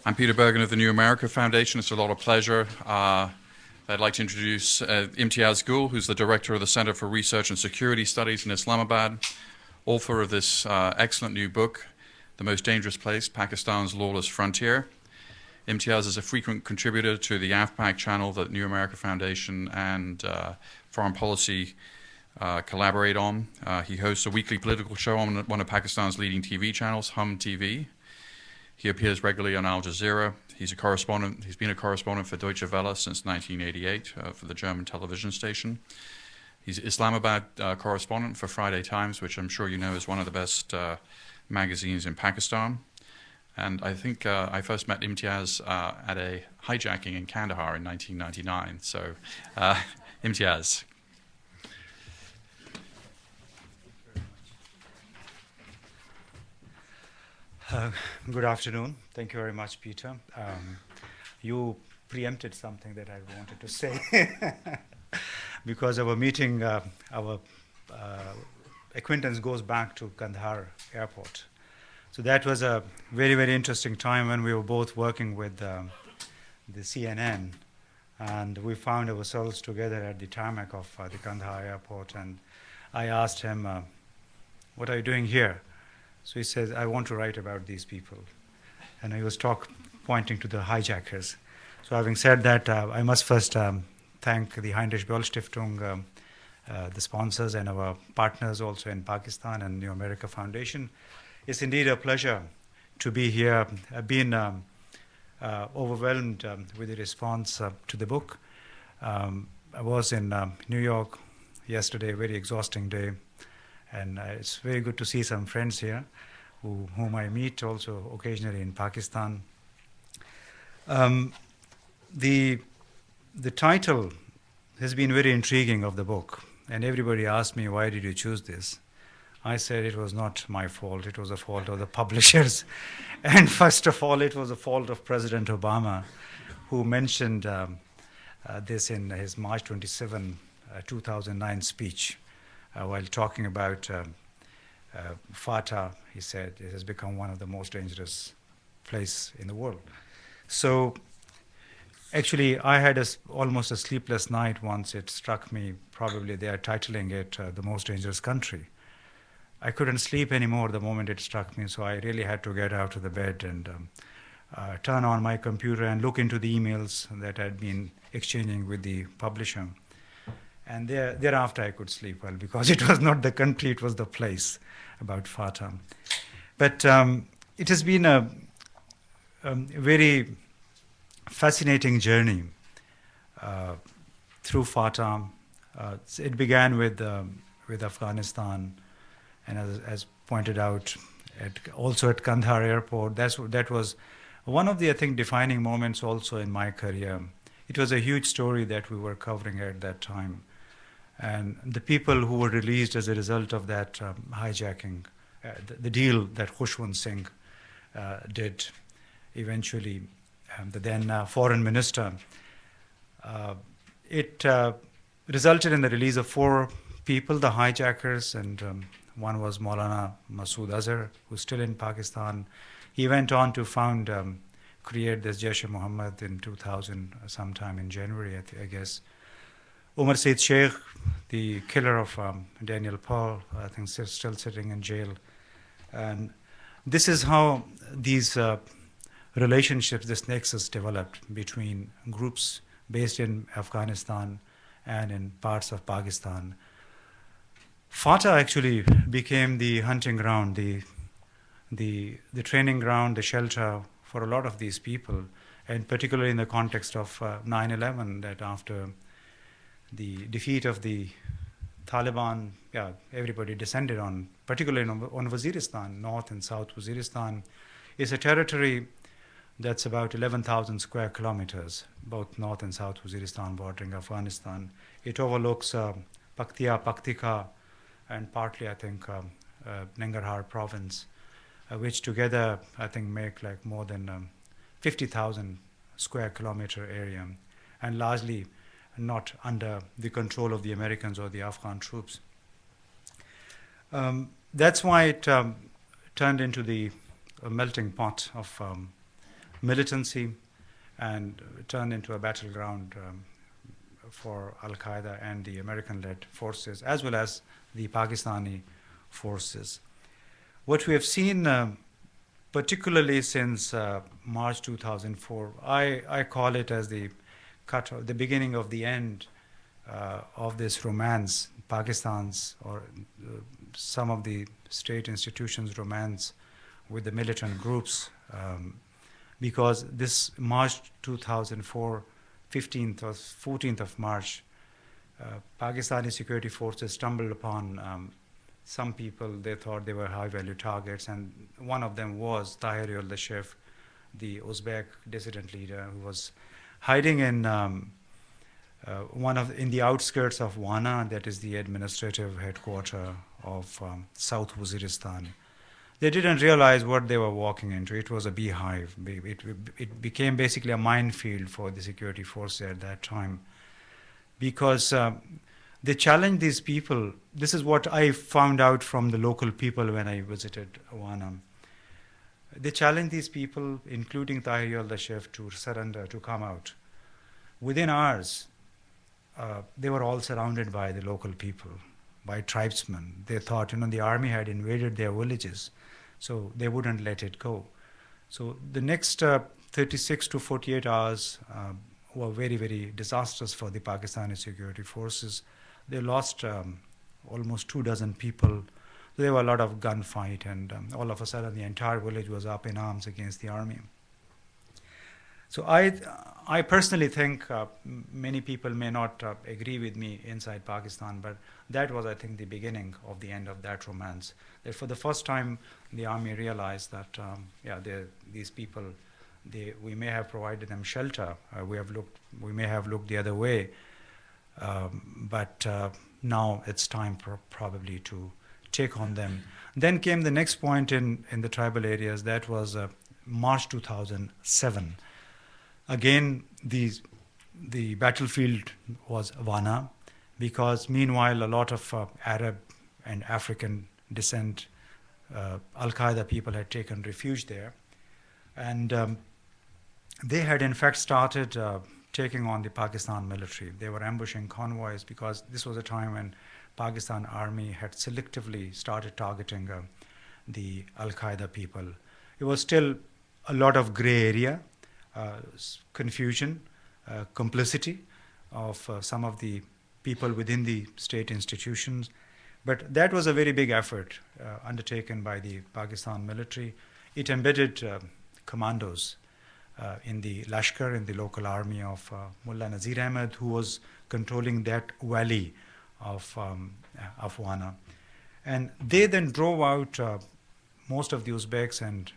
I'm Peter Bergen of the New America Foundation. It's a lot of pleasure. I'd like to introduce Imtiaz Gul, who's the director of the Center for Research and Security Studies in Islamabad, author of this excellent new book, The Most Dangerous Place, Pakistan's Lawless Frontier. Imtiaz is a frequent contributor to the AFPAC channel that New America Foundation and Foreign Policy collaborate on. He hosts a weekly political show on one of Pakistan's leading TV channels, Hum TV. He appears regularly on Al Jazeera. He's a correspondent. He's been a correspondent for Deutsche Welle since 1988 for the German television station. He's Islamabad correspondent for Friday Times, which I'm sure you know is one of the best magazines in Pakistan. And I think I first met Imtiaz at a hijacking in Kandahar in 1999. So, Imtiaz. Good afternoon. Thank you very much, Peter. You preempted something that I wanted to say because our meeting, our acquaintance goes back to Kandahar airport. So that was a very, very interesting time when we were both working with the CNN, and we found ourselves together at the tarmac of the Kandahar airport, and I asked him, what are you doing here? So he says, I want to write about these people. And he was pointing to the hijackers. So having said that, I must first thank the Heinrich Böll Stiftung, the sponsors and our partners also in Pakistan and New America Foundation. It's indeed a pleasure to be here. I've been overwhelmed with the response to the book. I was in New York yesterday, a very exhausting day. And it's very good to see some friends here whom I meet also occasionally in Pakistan. The title has been very intriguing of the book, and everybody asked me, why did you choose this? I said it was not my fault, it was the fault of the publishers. And first of all, it was the fault of President Obama, who mentioned this in his March 27, 2009 speech. While talking about Fatah, he said it has become one of the most dangerous places in the world. So actually, I had almost a sleepless night once it struck me, probably they are titling it The Most Dangerous Country. I couldn't sleep anymore the moment it struck me, so I really had to get out of the bed and turn on my computer and look into the emails that I had been exchanging with the publisher. And thereafter I could sleep well, because it was not the country, it was the place about Fatah. But it has been a very fascinating journey through Fatah. It began with Afghanistan, and as pointed out, also at Kandahar airport. That was one of the, I think, defining moments also in my career. It was a huge story that we were covering at that time. And the people who were released as a result of that hijacking, the deal that Khushwant Singh did eventually, the then foreign minister, it resulted in the release of 4 people, the hijackers, and one was Maulana Masood Azhar, who's still in Pakistan. He went on to create this Jaish-e-Mohammed in 2000, sometime in January, I guess. Umar Said Sheikh, the killer of Daniel Paul, I think still sitting in jail. And this is how these relationships, this nexus developed between groups based in Afghanistan and in parts of Pakistan. Fatah actually became the hunting ground, the training ground, the shelter for a lot of these people, and particularly in the context of 9/11, that after the defeat of the Taliban, everybody descended on, particularly on Waziristan, North and South Waziristan. Is a territory that's about 11,000 square kilometers, both North and South Waziristan bordering Afghanistan. It overlooks Paktika, and partly, I think, Nangarhar province, which together, I think, make like more than 50,000 square kilometer area, and largely not under the control of the Americans or the Afghan troops. That's why it turned into the melting pot of militancy and turned into a battleground for al-Qaeda and the American-led forces, as well as the Pakistani forces. What we have seen, particularly since March 2004, I call it as the the beginning of the end of this romance, Pakistan's or some of the state institutions' romance with the militant groups, because this March 2004, 15th or 14th of March, Pakistani security forces stumbled upon some people. They thought they were high-value targets, and one of them was Tahir al-Shif, the Uzbek dissident leader, who was hiding in in the outskirts of Wana, that is the administrative headquarters of South Waziristan. They didn't realize what they were walking into. It was a beehive. It became basically a minefield for the security forces at that time, because they challenged these people. This is what I found out from the local people when I visited Wana. They challenged these people, including Tahir al-Shif, to surrender, to come out. Within hours, they were all surrounded by the local people, by tribesmen. They thought, the army had invaded their villages, so they wouldn't let it go. So the next 36 to 48 hours were very, very disastrous for the Pakistani security forces. They lost almost 24 people. There were a lot of gunfight, and all of a sudden the entire village was up in arms against the army. So I personally think many people may not agree with me inside Pakistan, but that was, I think, the beginning of the end of that romance. That for the first time, the army realized that, these people, we may have provided them shelter. We may have looked the other way, but now it's time probably to take on them. Then came the next point in the tribal areas. That was March 2007. Again, the battlefield was Wana, because meanwhile a lot of Arab and African descent al-Qaeda people had taken refuge there. And they had in fact started taking on the Pakistan military. They were ambushing convoys, because this was a time when Pakistan army had selectively started targeting the al-Qaeda people. It was still a lot of gray area, confusion, complicity of some of the people within the state institutions. But that was a very big effort undertaken by the Pakistan military. It embedded commandos in the Lashkar, in the local army of Mullah Nazir Ahmed, who was controlling that valley of Wana. And they then drove out most of the Uzbeks and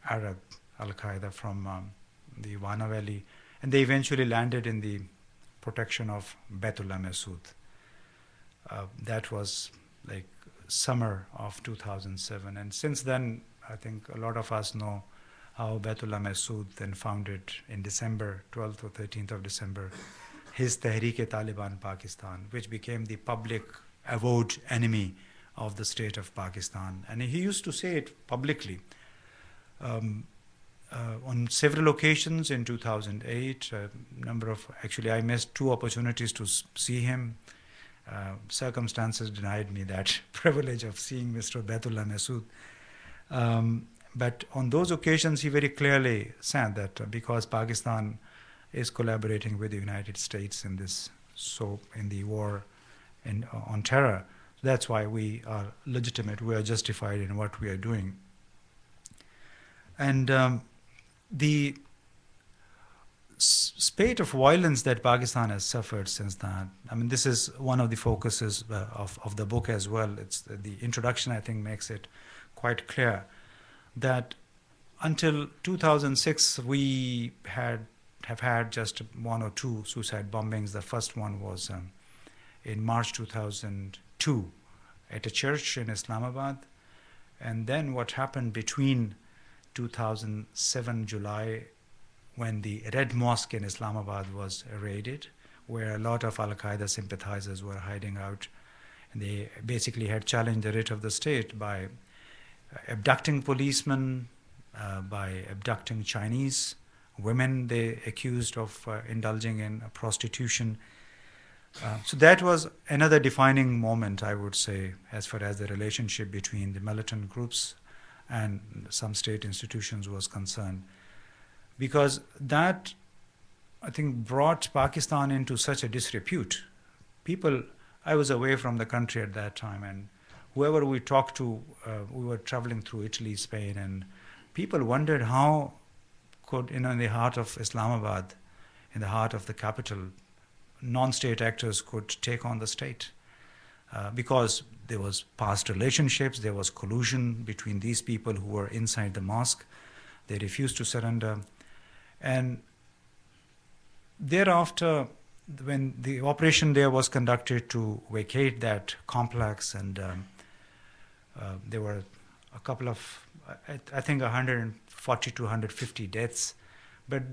Arab al-Qaeda from the Wana Valley, and they eventually landed in the protection of Baitullah Masood. That was like summer of 2007, and since then I think a lot of us know how Baitullah Masood then founded in December, 12th or 13th of December, his Tehreek-e-Taliban Pakistan, which became the public avowed enemy of the state of Pakistan. And he used to say it publicly. On several occasions in 2008, actually I missed 2 opportunities to see him. Circumstances denied me that privilege of seeing Mr. Baitullah Masood. But on those occasions, he very clearly said that because Pakistan is collaborating with the United States in this, in the war on terror, that's why we are legitimate, we are justified in what we are doing. And the spate of violence that Pakistan has suffered since that, I mean, this is one of the focuses of the book as well. It's the introduction, I think, makes it quite clear that until 2006, we have had just 1 or 2 suicide bombings. The first one was in March 2002 at a church in Islamabad. And then what happened between 2007 July, when the Red Mosque in Islamabad was raided, where a lot of al-Qaeda sympathizers were hiding out. And they basically had challenged the writ of the state by abducting policemen, by abducting Chinese women they accused of indulging in prostitution. So that was another defining moment, I would say, as far as the relationship between the militant groups and some state institutions was concerned. Because that, I think, brought Pakistan into such a disrepute. People, I was away from the country at that time, and whoever we talked to, we were traveling through Italy, Spain, and people wondered how could, in the heart of Islamabad, in the heart of the capital, non-state actors could take on the state. Because there was past relationships, there was collusion between these people who were inside the mosque. They refused to surrender. And thereafter, when the operation there was conducted to vacate that complex, and there were a couple of, I think 140 to 150 deaths, but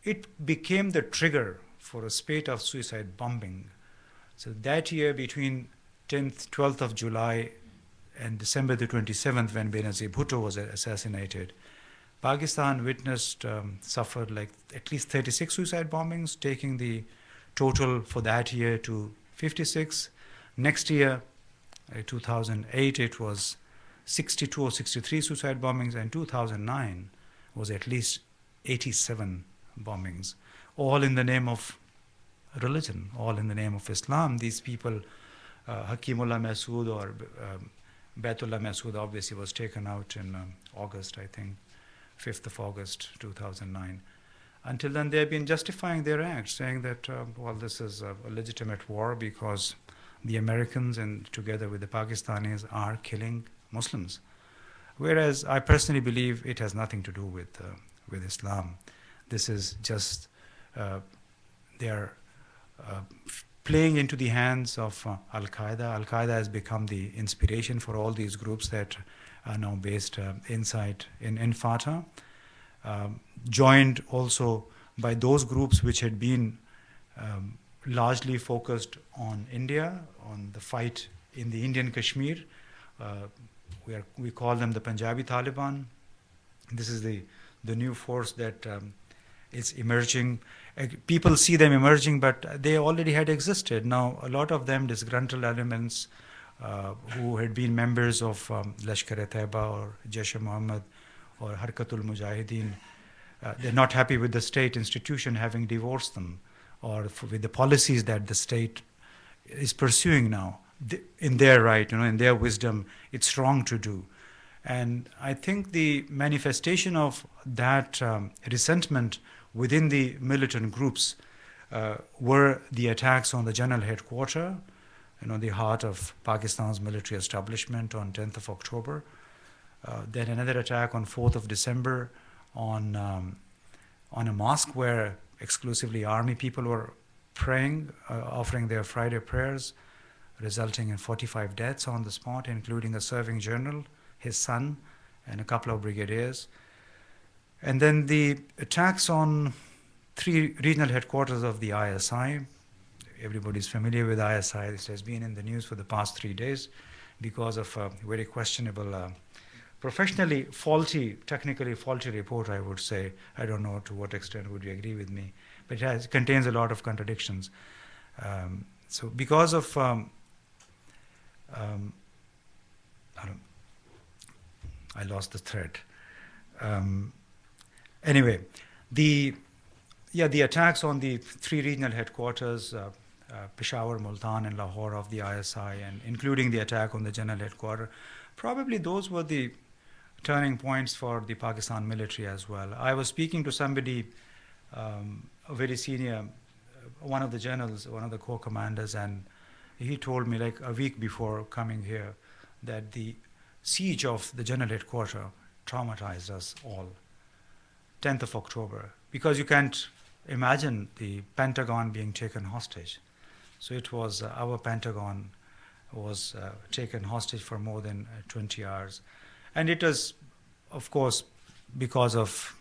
it became the trigger for a spate of suicide bombing. So that year, between 12th of July and December the 27th, when Benazir Bhutto was assassinated, Pakistan suffered like at least 36 suicide bombings, taking the total for that year to 56. Next year, 2008, it was 62 or 63 suicide bombings, and 2009 was at least 87 bombings, all in the name of religion, all in the name of Islam. These people, Hakimullah Masood or Baitullah Masood obviously was taken out in August, I think, 5th of August 2009. Until then, they have been justifying their acts, saying that, well, this is a legitimate war because the Americans and together with the Pakistanis are killing Muslims. Whereas I personally believe it has nothing to do with Islam. This is just, they are playing into the hands of al-Qaeda. Al-Qaeda has become the inspiration for all these groups that are now based inside in Fatah, joined also by those groups which had been largely focused on India, on the fight in the Indian Kashmir. We call them the Punjabi Taliban. This is the new force that is emerging. People see them emerging, but they already had existed. Now, a lot of them, disgruntled elements who had been members of Lashkar-e-Taiba or Jaish-e-Mohammed or Harkatul Mujahideen, they're not happy with the state institution having divorced them, or with the policies that the state is pursuing now. In their right, in their wisdom, it's wrong to do. And I think the manifestation of that resentment within the militant groups were the attacks on the general headquarters, the heart of Pakistan's military establishment on 10th of October. Then another attack on 4th of December on a mosque where exclusively army people were praying, offering their Friday prayers, resulting in 45 deaths on the spot, including a serving general, his son, and a couple of brigadiers. And then the attacks on 3 regional headquarters of the ISI. Everybody's familiar with ISI. This has been in the news for the past 3 days because of a very questionable, professionally faulty, technically faulty report, I would say. I don't know to what extent would you agree with me, but it contains a lot of contradictions. So because of I lost the thread. Anyway, the attacks on the 3 regional headquarters, Peshawar, Multan, and Lahore of the ISI, and including the attack on the general headquarters, probably those were the turning points for the Pakistan military as well. I was speaking to somebody, a very senior, one of the generals, one of the corps commanders, and he told me like a week before coming here that the siege of the general headquarters traumatized us all. 10th of October, because you can't imagine the Pentagon being taken hostage. So it was our Pentagon was taken hostage for more than 20 hours. And it was, of course, because of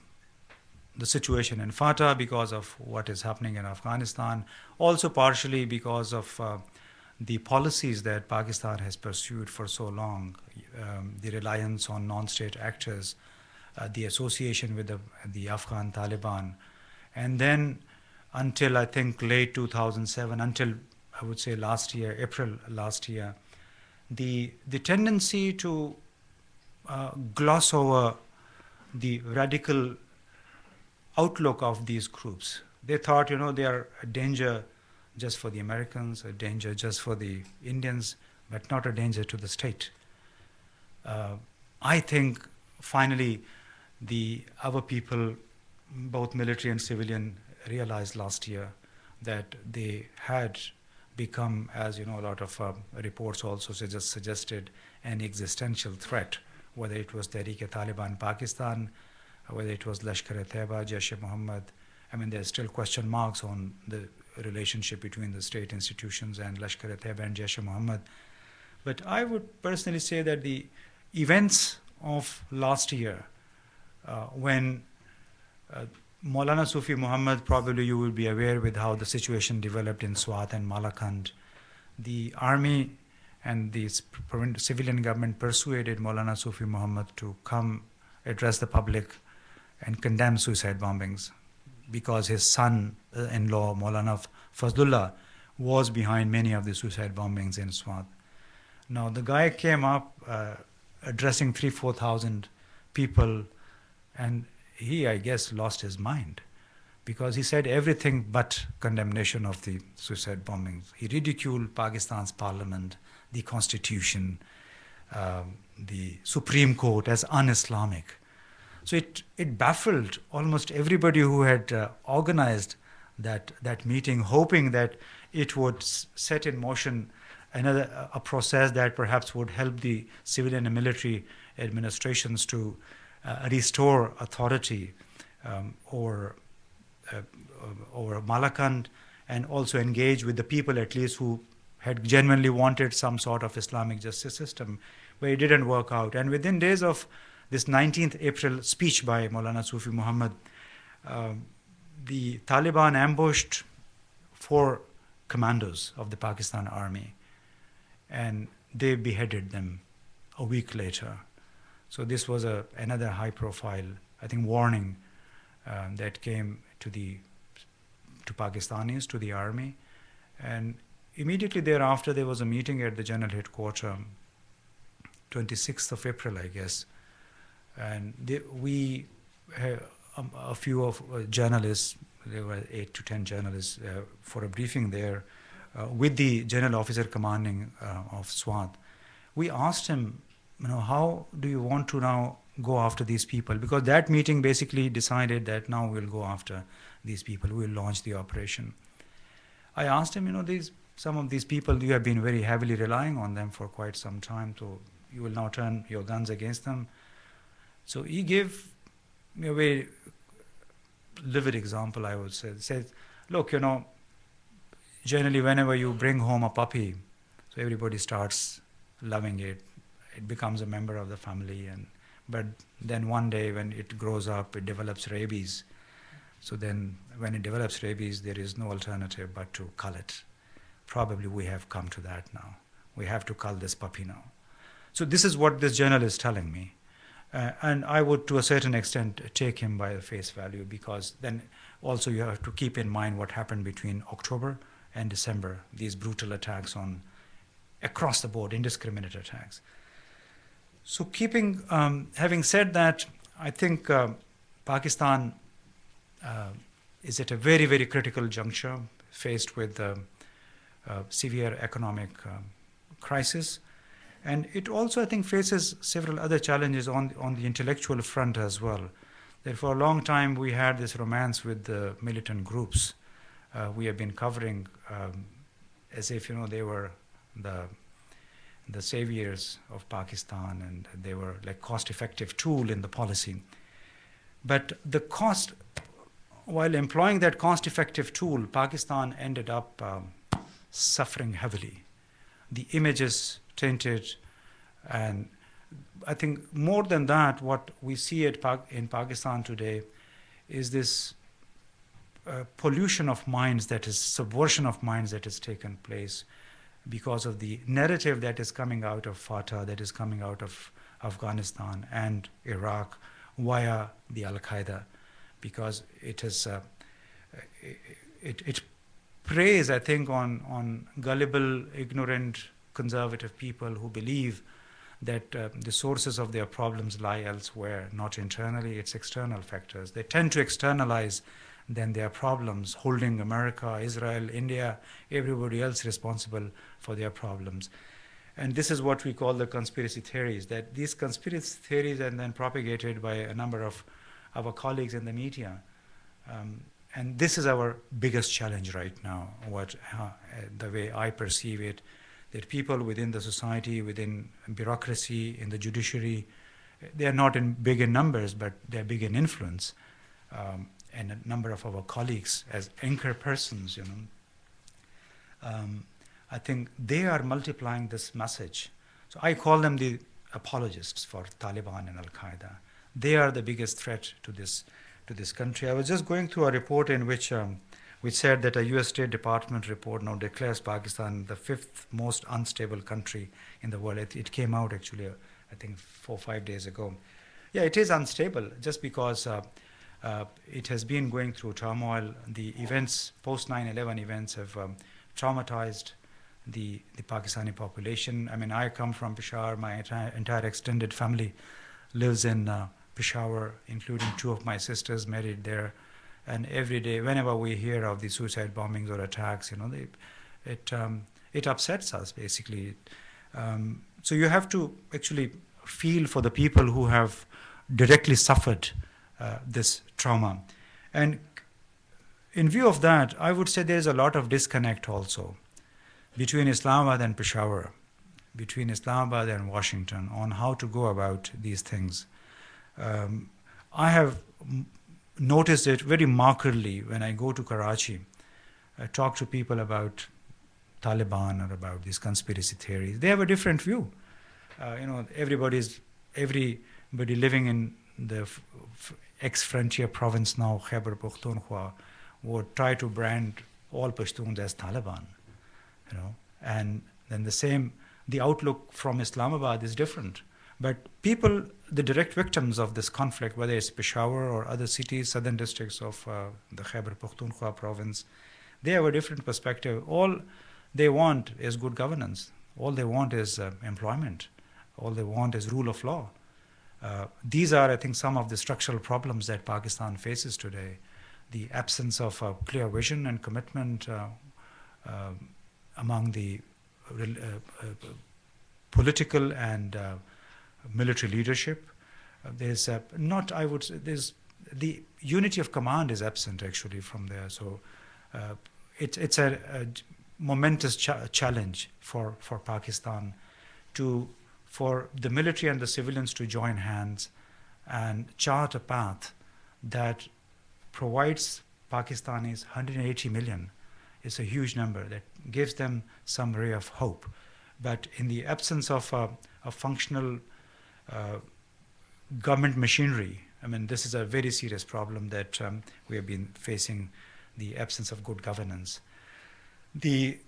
the situation in Fatah, because of what is happening in Afghanistan, also partially because of the policies that Pakistan has pursued for so long, the reliance on non-state actors, the association with the Afghan Taliban. And then until I think late 2007, until I would say last year, April last year, the tendency to gloss over the radical outlook of these groups. They thought, they are a danger just for the Americans, a danger just for the Indians, but not a danger to the state. I think finally our people, both military and civilian, realized last year that they had become, as a lot of reports also suggested, an existential threat, whether it was Tehreek-e-Taliban Pakistan, whether it was Lashkar-e-Taiba, Jaish-e-Mohammed. I mean, there's still question marks on the relationship between the state institutions and Lashkar-e-Taiba and Jaish-e-Mohammed. But I would personally say that the events of last year, when Maulana Sufi Muhammad, probably you will be aware with how the situation developed in Swat and Malakand, the army and the civilian government persuaded Maulana Sufi Muhammad to come address the public and condemn suicide bombings, because his son-in-law, Maulana Fazlullah, was behind many of the suicide bombings in Swat. Now, the guy came up addressing 3,000-4,000 people, and he, I guess, lost his mind, because he said everything but condemnation of the suicide bombings. He ridiculed Pakistan's parliament, the constitution, the Supreme Court as un-Islamic. So it baffled almost everybody who had organized that meeting, hoping that it would set in motion a process that perhaps would help the civilian and military administrations to restore authority over Malakand, and also engage with the people at least who had genuinely wanted some sort of Islamic justice system, but it didn't work out. And within days of this 19th April speech by Maulana Sufi Muhammad, the Taliban ambushed 4 commandos of the Pakistan army, and they beheaded them a week later. So this was another high-profile, I think, warning that came to Pakistanis, to the army. And immediately thereafter, there was a meeting at the General Headquarters, 26th of April, I guess. And we had a few of journalists, there were 8 to 10 journalists, for a briefing there with the General Officer Commanding of SWAT. We asked him, how do you want to now go after these people? Because that meeting basically decided that now we'll go after these people, we'll launch the operation. I asked him, some of these people, you have been very heavily relying on them for quite some time, so you will now turn your guns against them. So he gave me a very livid example, I would say. He said, look, generally whenever you bring home a puppy, so everybody starts loving it. It becomes a member of the family, but then one day when it grows up, it develops rabies. So then when it develops rabies, there is no alternative but to cull it. Probably we have come to that now. We have to cull this puppy now. So this is what this journalist is telling me. And I would, to a certain extent, take him by the face value, because then also you have to keep in mind what happened between October and December, these brutal attacks across the board, indiscriminate attacks. So having said that, I think Pakistan is at a very, very critical juncture, faced with severe economic crisis. And it also, I think, faces several other challenges on the intellectual front as well. That for a long time we had this romance with the militant groups. We have been covering as if they were the saviors of Pakistan, and they were like cost-effective tool in the policy. But the cost, while employing that cost-effective tool, Pakistan ended up suffering heavily. The images tainted, and I think more than that, what we see in Pakistan today is this pollution of minds, subversion of minds that has taken place because of the narrative that is coming out of Fatah, that is coming out of Afghanistan and Iraq, via the al-Qaeda, because it is it preys, I think, on gullible, ignorant, conservative people who believe that the sources of their problems lie elsewhere, not internally, it's external factors. They tend to externalize then their problems, holding America, Israel, India, everybody else responsible for their problems. And this is what we call the conspiracy theories, that these conspiracy theories are then propagated by a number of our colleagues in the media. And this is our biggest challenge right now, the way I perceive it, that people within the society, within bureaucracy, in the judiciary, they are not big in numbers, but they're big in influence. And a number of our colleagues as anchor persons, I think they are multiplying this message. So I call them the apologists for Taliban and al-Qaeda. They are the biggest threat to this country. I was just going through a report in which said that a U.S. State Department report now declares Pakistan the 5th most unstable country in the world. It came out actually, I think 4 or 5 days ago. Yeah, it is unstable just because it has been going through turmoil. The events, post 9/11 events, have traumatized the Pakistani population. I mean, I come from Peshawar. My entire extended family lives in Peshawar, including 2 of my sisters married there. And every day, whenever we hear of the suicide bombings or attacks, it upsets us basically. So you have to actually feel for the people who have directly suffered this trauma. And in view of that, I would say there is a lot of disconnect also between Islamabad and Peshawar, between Islamabad and Washington on how to go about these things. I have noticed it very markedly when I go to Karachi. I talk to people about Taliban or about these conspiracy theories. They have a different view. Everybody living in the ex-frontier province now, Khyber Pakhtunkhwa, would try to brand all Pashtuns as Taliban. And then the outlook from Islamabad is different. But people, the direct victims of this conflict, whether it's Peshawar or other cities, southern districts of the Khyber Pakhtunkhwa province, they have a different perspective. All they want is good governance. All they want is employment. All they want is rule of law. These are, I think, some of the structural problems that Pakistan faces today. The absence of a clear vision and commitment among the political and military leadership. There's the unity of command is absent actually from there. So it's a momentous challenge for Pakistan for the military and the civilians to join hands and chart a path that provides Pakistanis 180 million. It's a huge number that gives them some ray of hope. But in the absence of a functional government machinery, I mean, this is a very serious problem that we have been facing, the absence of good governance. The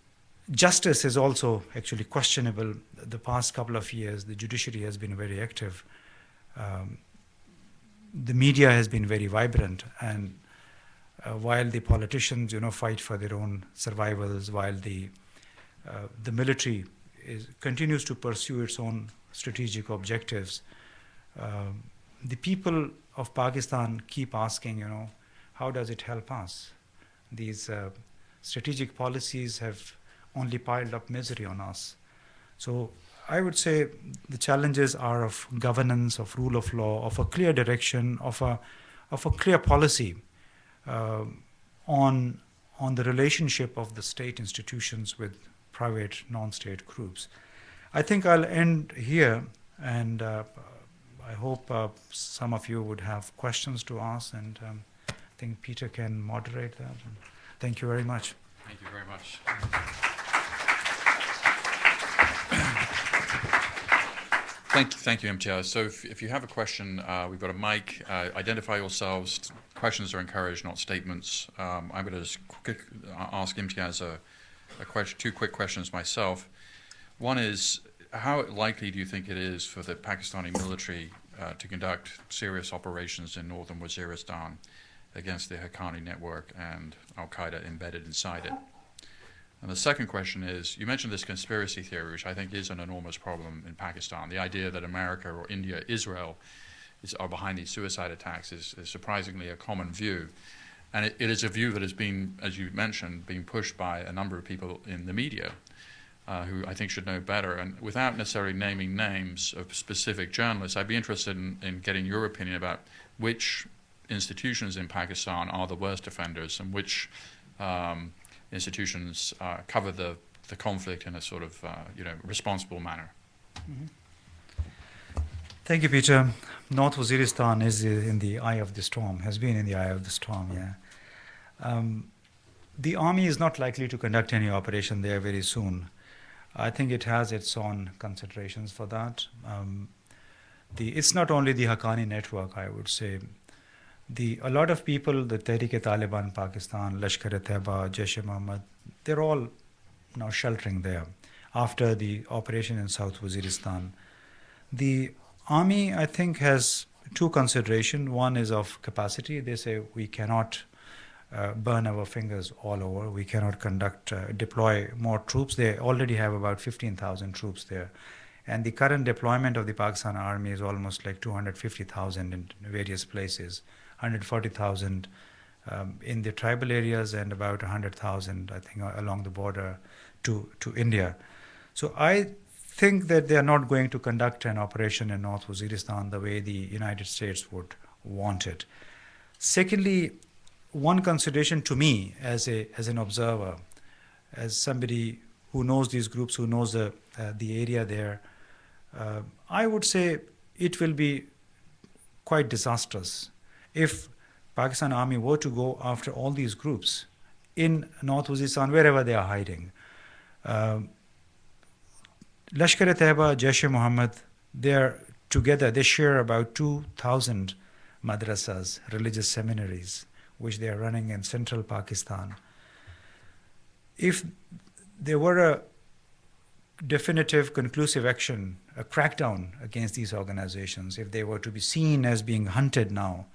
justice is also actually questionable. The past couple of years, the judiciary has been very active. The media has been very vibrant, and while the politicians, fight for their own survivals, while the military continues to pursue its own strategic objectives, the people of Pakistan keep asking, how does it help us? These strategic policies have only piled up misery on us. So I would say the challenges are of governance, of rule of law, of a clear direction, of a clear policy on the relationship of the state institutions with private non-state groups. I think I'll end here, and I hope some of you would have questions to ask, and I think Peter can moderate that. Thank you very much. Thank you very much. Thank you, Imtiaz. So if you have a question, we've got a mic. Identify yourselves. Questions are encouraged, not statements. I'm going to just ask Imtiaz two quick questions myself. One is, how likely do you think it is for the Pakistani military to conduct serious operations in northern Waziristan against the Haqqani network and al-Qaeda embedded inside it. And the second question is, you mentioned this conspiracy theory, which I think is an enormous problem in Pakistan. The idea that America or India, Israel are behind these suicide attacks is surprisingly a common view. And it is a view that has been, as you mentioned, being pushed by a number of people in the media who I think should know better. And without necessarily naming names of specific journalists, I'd be interested in getting your opinion about which institutions in Pakistan are the worst offenders and which institutions cover the conflict in a sort of responsible manner. Mm-hmm. Thank you, Peter. North Waziristan is in the eye of the storm, has been in the eye of the storm, yeah. The army is not likely to conduct any operation there very soon. I think it has its own considerations for that. It's not only the Haqqani network, I would say. A lot of people, the Tehrik-e-Taliban Pakistan, Lashkar-e-Taiba, Jaish-e-Mohammed, they're all now sheltering there after the operation in South Waziristan. The army, I think, has two considerations. One is of capacity. They say we cannot burn our fingers all over. We cannot deploy more troops. They already have about 15,000 troops there. And the current deployment of the Pakistan army is almost like 250,000 in various places, 140,000 in the tribal areas and about 100,000, I think, along the border to India. So I think that they are not going to conduct an operation in North Waziristan the way the United States would want it. Secondly, one consideration to me as an observer, as somebody who knows these groups, who knows the area there, I would say it will be quite disastrous if Pakistan Army were to go after all these groups in North Waziristan, wherever they are hiding. Lashkar-e-Taiba, Jaish-e-Mohammed, they're together, they share about 2,000 madrasas, religious seminaries, which they are running in central Pakistan. If there were a definitive, conclusive action, a crackdown against these organizations, if they were to be seen as being hunted now,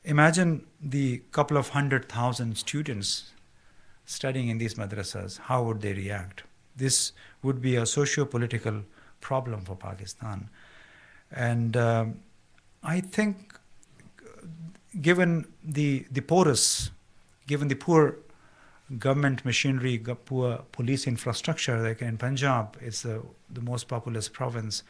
imagine the couple of 100,000 students studying in these madrasas, how would they react? This would be a socio-political problem for Pakistan. And I think given the poor government machinery, poor police infrastructure, like in Punjab, it's the most populous province.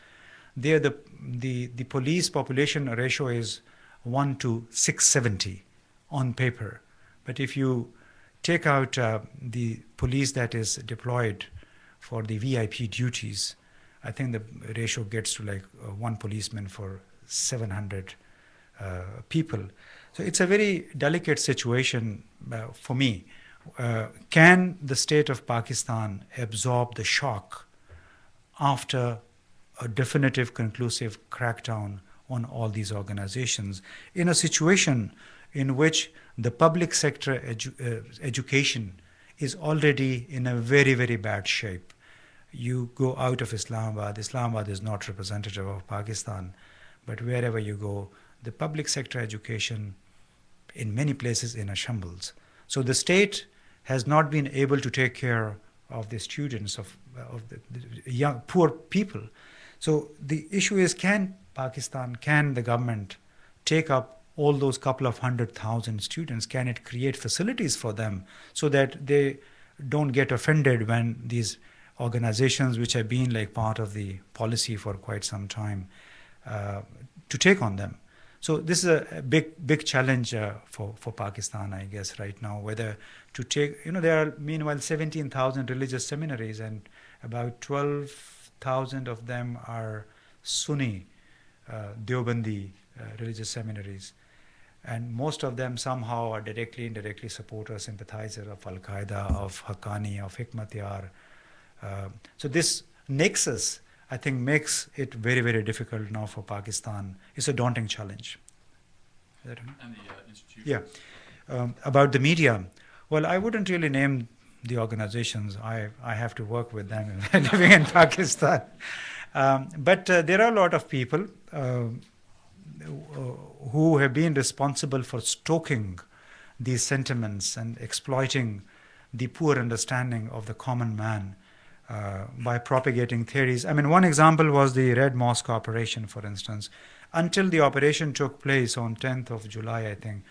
There, the police population ratio is 1 to 670 on paper. But if you take out the police that is deployed for the VIP duties, I think the ratio gets to like one policeman for 700 people. So it's a very delicate situation for me. Can the state of Pakistan absorb the shock after a definitive, conclusive crackdown on all these organizations in a situation in which the public sector education is already in a very, very bad shape? You go out of Islamabad is not representative of Pakistan, but wherever you go, the public sector education in many places in a shambles. So the state has not been able to take care of the students, of the young, poor people. So the issue is, can the government take up all those couple of 100,000 students? Can it create facilities for them so that they don't get offended when these organizations, which have been like part of the policy for quite some time, to take on them? So this is a big challenge for Pakistan, I guess, right now, whether to take, there are meanwhile 17,000 religious seminaries and about 12,000 of them are Sunni, Deobandi religious seminaries. And most of them somehow are directly, indirectly supporters, sympathizers of al-Qaeda, of Haqqani, of Hikmatyar. So this nexus, I think, makes it very, very difficult now for Pakistan. It's a daunting challenge. And the institutions? Yeah. About the media, well, I wouldn't really name the organizations. I have to work with them living in Pakistan. But there are a lot of people who have been responsible for stoking these sentiments and exploiting the poor understanding of the common man by propagating theories. I mean, one example was the Red Mosque operation, for instance. Until the operation took place on 10th of July, I think,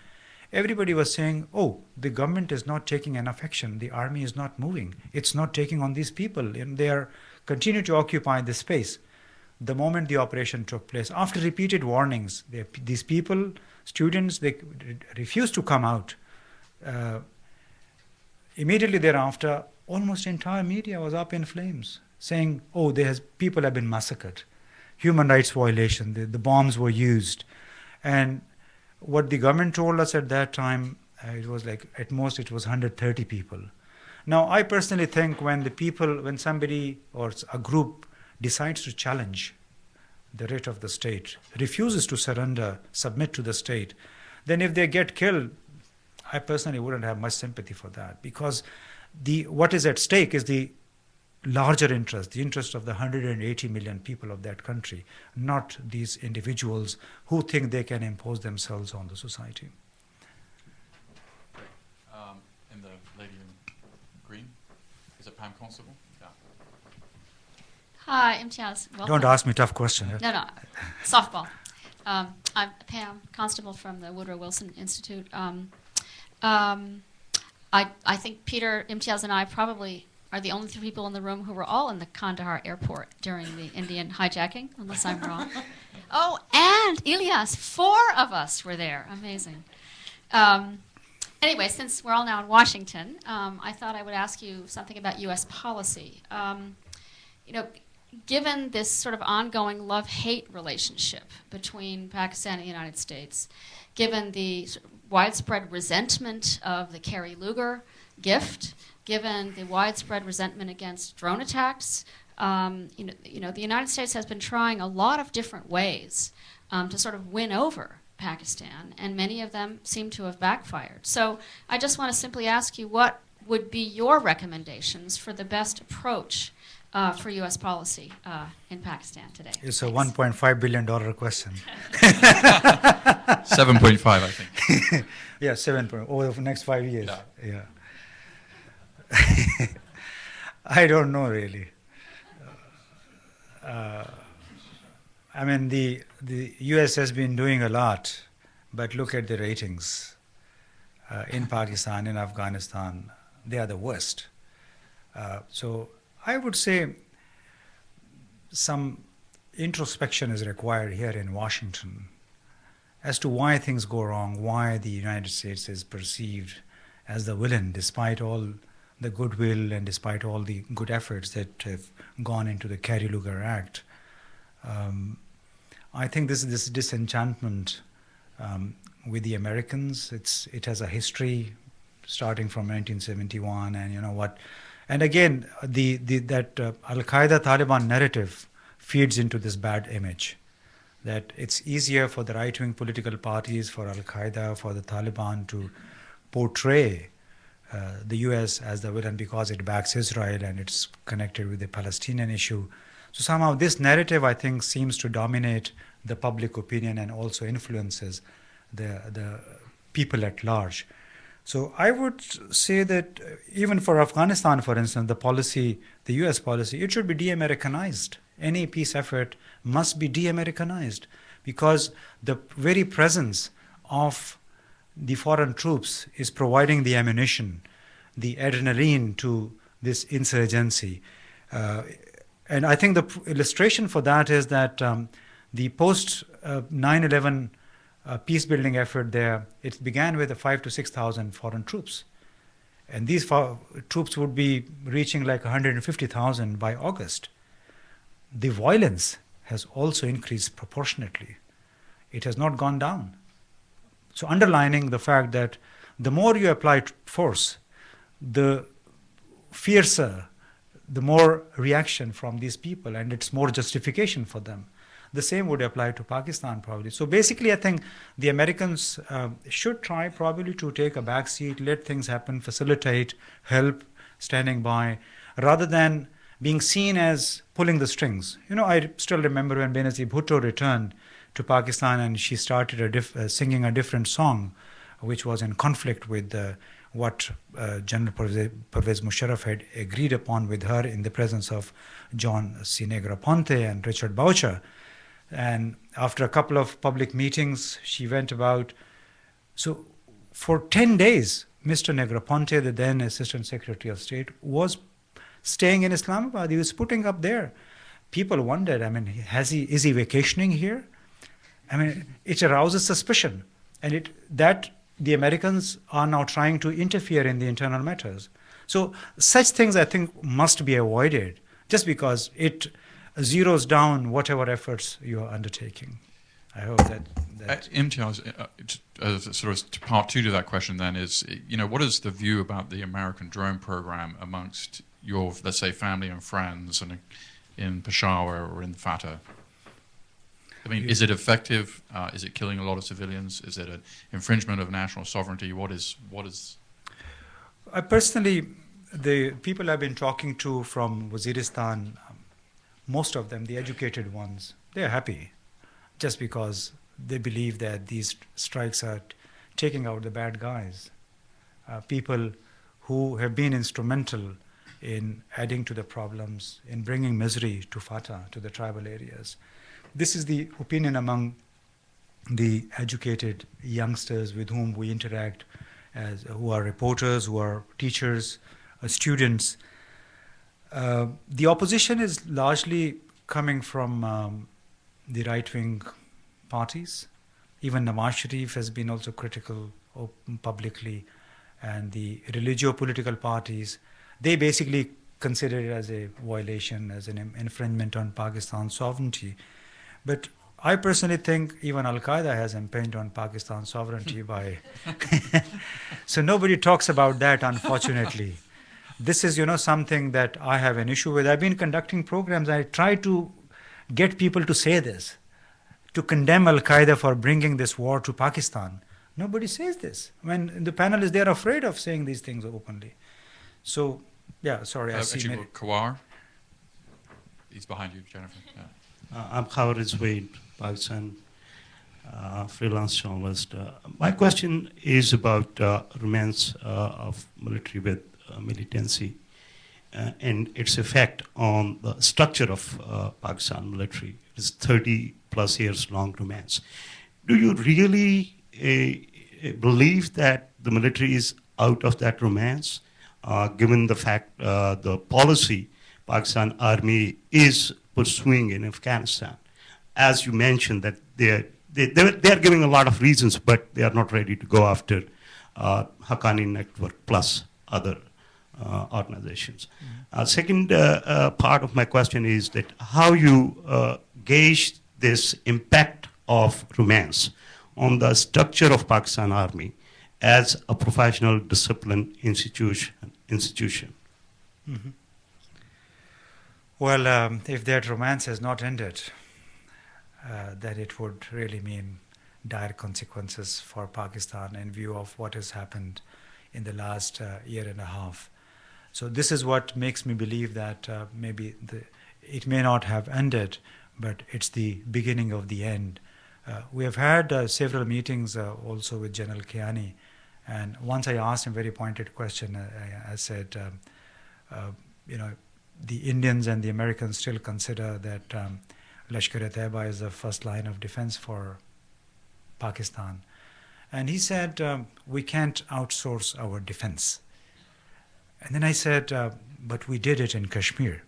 everybody was saying, oh, the government is not taking enough action. The army is not moving. It's not taking on these people. And they are continue to occupy the space. The moment the operation took place, after repeated warnings, these people, students, they refused to come out. Immediately thereafter, almost entire media was up in flames, saying, oh, people have been massacred, human rights violation, the bombs were used. And what the government told us at that time, it was like, at most it was 130 people. Now, I personally think when somebody or a group decides to challenge the writ of the state, refuses to surrender, submit to the state, then if they get killed, I personally wouldn't have much sympathy for that, because what is at stake is the larger interest, the interest of the 180 million people of that country, not these individuals who think they can impose themselves on the society. And the lady in green, is it Pam Constable? Yeah. Hi, Imtiaz. Welcome. Don't ask me tough questions. No, softball. I'm Pam Constable from the Woodrow Wilson Institute. I think Peter, Imtiaz, and I probably are the only 3 people in the room who were all in the Kandahar airport during the Indian hijacking, unless I'm wrong. Oh, and Ilyas, 4 of us were there. Amazing. Anyway, since we're all now in Washington, I thought I would ask you something about U.S. policy. Given this sort of ongoing love-hate relationship between Pakistan and the United States, given the widespread resentment of the Kerry Lugar gift, given the widespread resentment against drone attacks, the United States has been trying a lot of different ways to sort of win over Pakistan, and many of them seem to have backfired. So I just want to simply ask you, what would be your recommendations for the best approach for U.S. policy in Pakistan today? It's a $1.5 billion question. 7.5, I think. Yeah, 7 over the next 5 years. Yeah. I don't know really. I mean, the U.S. has been doing a lot, but look at the ratings in Pakistan, in Afghanistan. They are the worst. So I would say some introspection is required here in Washington as to why things go wrong, why the United States is perceived as the villain, despite all the goodwill and despite all the good efforts that have gone into the Kerry Lugar Act. I think this disenchantment with the Americans, it has a history starting from 1971, and you know what. And again, that al-Qaeda Taliban narrative feeds into this bad image, that it's easier for the right-wing political parties, for al-Qaeda, for the Taliban to portray the U.S. as the villain because it backs Israel and it's connected with the Palestinian issue. So somehow this narrative, I think, seems to dominate the public opinion and also influences the people at large. So I would say that even for Afghanistan, for instance, the U.S. policy, it should be de-Americanized. Any peace effort must be de-Americanized, because the very presence of the foreign troops is providing the ammunition, the adrenaline to this insurgency. And I think the illustration for that is that the post 9/11 peace building effort there, it began with 5,000 to 6,000 foreign troops. And these troops would be reaching like 150,000 by August. The violence has also increased proportionately. It has not gone down. So underlining the fact that the more you apply force, the fiercer, the more reaction from these people, and it's more justification for them. The same would apply to Pakistan probably. So basically, I think the Americans should try probably to take a back seat, let things happen, facilitate, help, standing by, rather than being seen as pulling the strings. I still remember when Benazir Bhutto returned to Pakistan and she started singing a different song, which was in conflict with what General Pervez Musharraf had agreed upon with her in the presence of John C. Negroponte and Richard Boucher. And after a couple of public meetings, she went about. So for 10 days, Mr. Negroponte, the then Assistant Secretary of State, was staying in Islamabad. He was putting up there. People wondered, is he vacationing here? It arouses suspicion. And that the Americans are now trying to interfere in the internal matters. So such things, I think, must be avoided just because it zeroes down whatever efforts you are undertaking. I hope that Imtiaz, sort of part two to that question then is, what is the view about the American drone program amongst your, let's say, family and friends and in Peshawar or in Fatah? Is it effective? Is it killing a lot of civilians? Is it an infringement of national sovereignty? What is? I personally, the people I've been talking to from Waziristan, most of them, the educated ones, they're happy just because they believe that these strikes are taking out the bad guys. People who have been instrumental in adding to the problems, in bringing misery to Fatah, to the tribal areas. This is the opinion among the educated youngsters with whom we interact, who are reporters, who are teachers, students. The opposition is largely coming from the right-wing parties. Even Nawaz Sharif has been also critical publicly, and the religio-political parties, they basically consider it as a violation, as an infringement on Pakistan's sovereignty. But I personally think even al-Qaeda has impinged on Pakistan's sovereignty by... So nobody talks about that, unfortunately. This is, something that I have an issue with. I've been conducting programs. I try to get people to say this, to condemn al-Qaeda for bringing this war to Pakistan. Nobody says this. When the panelists, they're afraid of saying these things openly. So, yeah, sorry. Actually, Kawar. He's behind you, Jennifer. Yeah. I'm Kawar Rizwain, Pakistan freelance journalist. My question is about romance of military with militancy and its effect on the structure of Pakistan military. It's 30 plus years long romance. Do you really believe that the military is out of that romance, given the fact the policy Pakistan Army is pursuing in Afghanistan? As you mentioned, that they're giving a lot of reasons, but they are not ready to go after Haqqani Network plus other organizations. Second part of my question is that how you gauge this impact of romance on the structure of Pakistan Army as a professional discipline institution. Mm-hmm. Well, if that romance has not ended, then it would really mean dire consequences for Pakistan in view of what has happened in the last year and a half. So this is what makes me believe that maybe it may not have ended, but it's the beginning of the end. We have had several meetings also with General Kiani, and once I asked him a very pointed question. I said, the Indians and the Americans still consider that Lashkar-e-Taiba is the first line of defense for Pakistan. And he said, we can't outsource our defense. And then I said, but we did it in Kashmir.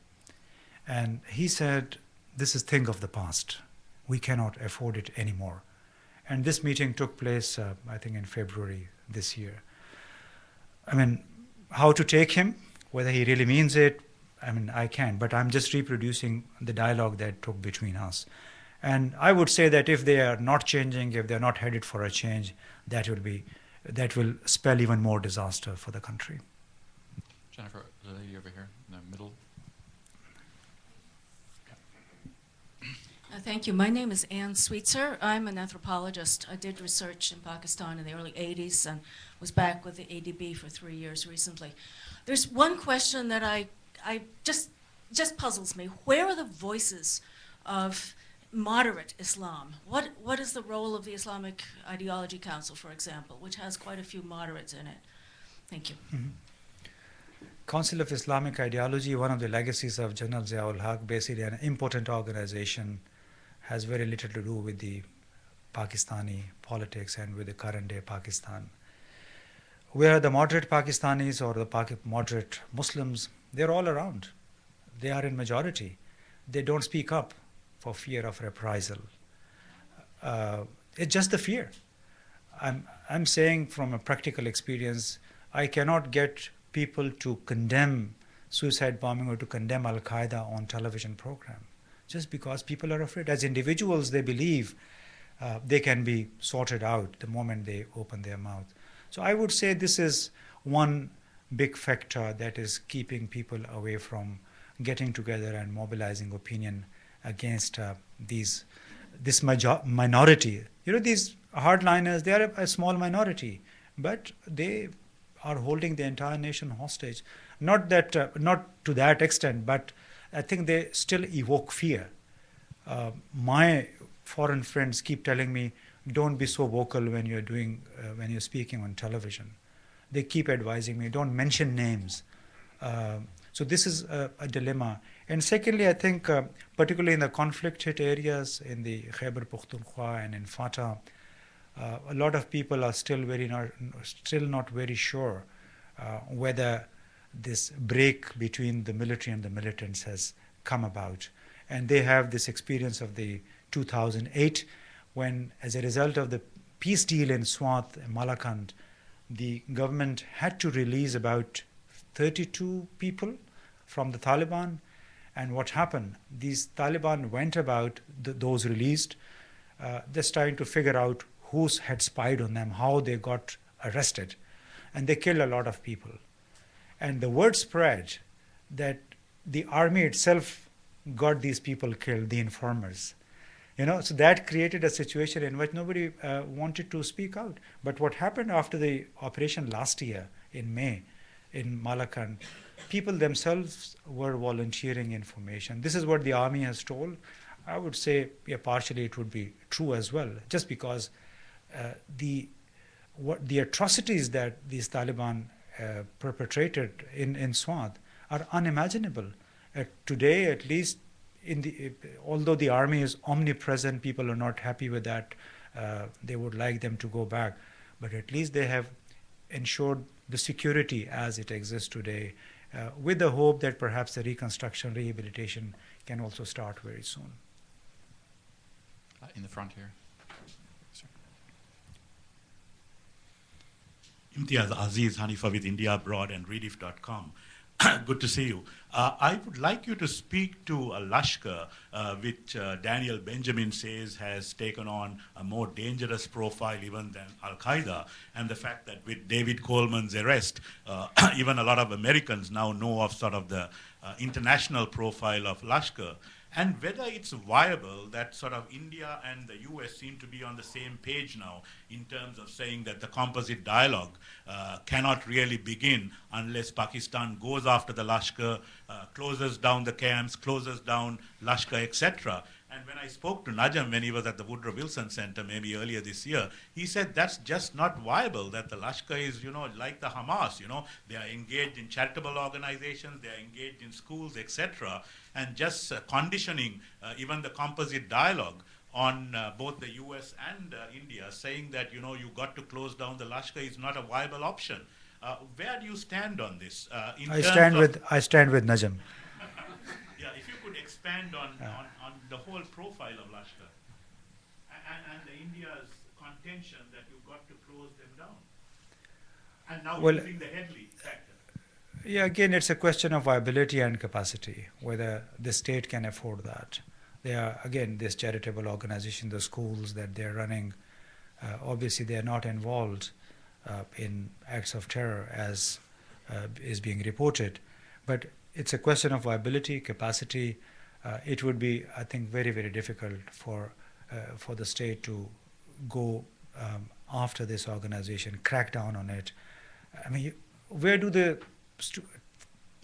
And he said, this is a thing of the past. We cannot afford it anymore. And this meeting took place, I think, in February this year. How to take him, whether he really means it, I can't, but I'm just reproducing the dialogue that took between us. And I would say that if they are not changing, if they're not headed for a change, that will spell even more disaster for the country. Jennifer, the lady over here in the middle. Thank you. My name is Ann Sweetser. I'm an anthropologist. I did research in Pakistan in the early 80s and was back with the ADB for 3 years recently. There's one question that I just just puzzles me. Where are the voices of moderate Islam? What is the role of the Islamic Ideology Council, for example, which has quite a few moderates in it? Thank you. Council of Islamic Ideology, one of the legacies of General Ziaul Haq, basically an important organization, has very little to do with the Pakistani politics and with the current day Pakistan. Where the moderate Pakistanis or the moderate Muslims, they're all around. They are in majority. They don't speak up for fear of reprisal. It's just the fear. I'm saying from a practical experience, I cannot get people to condemn suicide bombing or to condemn al-Qaeda on television program, just because people are afraid. As individuals, they believe they can be sorted out the moment they open their mouth. So I would say this is one big factor that is keeping people away from getting together and mobilizing opinion against this minority. You know, these hardliners, they are a small minority, but they are holding the entire nation hostage. Not to that extent, but I think they still evoke fear. My foreign friends keep telling me, don't be so vocal when you're speaking on television. They keep advising me, don't mention names. So this is a dilemma. And secondly, I think particularly in the conflict-hit areas in the Khyber Pakhtunkhwa and in Fatah, a lot of people are still not very sure whether this break between the military and the militants has come about. And they have this experience of the 2008, when as a result of the peace deal in Swat and Malakand, the government had to release about 32 people from the Taliban. And what happened? These Taliban went about those released, just trying to figure out who had spied on them, how they got arrested. And they killed a lot of people. And the word spread that the army itself got these people killed, the informers. You know, so that created a situation in which nobody wanted to speak out. But what happened after the operation last year in May in Malakand, people themselves were volunteering information. This is what the army has told. I would say, yeah, partially it would be true as well, just because the atrocities that these Taliban perpetrated in Swat are unimaginable. Today, at least, although the army is omnipresent, people are not happy with that. They would like them to go back. But at least they have ensured the security as it exists today, with the hope that perhaps the reconstruction, rehabilitation can also start very soon. In the front here. Sir. Imtiaz Aziz Hanifa with India Abroad and Rediff.com. Good to see you. I would like you to speak to a Lashkar, which Daniel Benjamin says has taken on a more dangerous profile even than al-Qaeda, and the fact that with David Coleman's arrest, even a lot of Americans now know of sort of the international profile of Lashkar, and whether it's viable that sort of India and the US seem to be on the same page now in terms of saying that the composite dialogue cannot really begin unless Pakistan goes after the Lashkar, closes down the camps, closes down Lashkar, etc. And when I spoke to Najam when he was at the Woodrow Wilson Center maybe earlier this year, he said that's just not viable, that the Lashkar is, you know, like the Hamas, you know, they are engaged in charitable organizations, they are engaged in schools, etc. And just conditioning even the composite dialogue on both the US and India, saying that, you know, you got to close down the Lashkar is not a viable option. Where do you stand on this? I stand with Najam. Yeah, if you could expand on the whole profile of Lashkar and the India's contention that you've got to close them down. And now using the Headley factor. Yeah, again, it's a question of viability and capacity, whether the state can afford that. They are, again, this charitable organization, the schools that they're running, obviously they are not involved in acts of terror as is being reported. But it's a question of viability, capacity. It would be, I think, very, very difficult for the state to go after this organization, crack down on it. I mean, where do the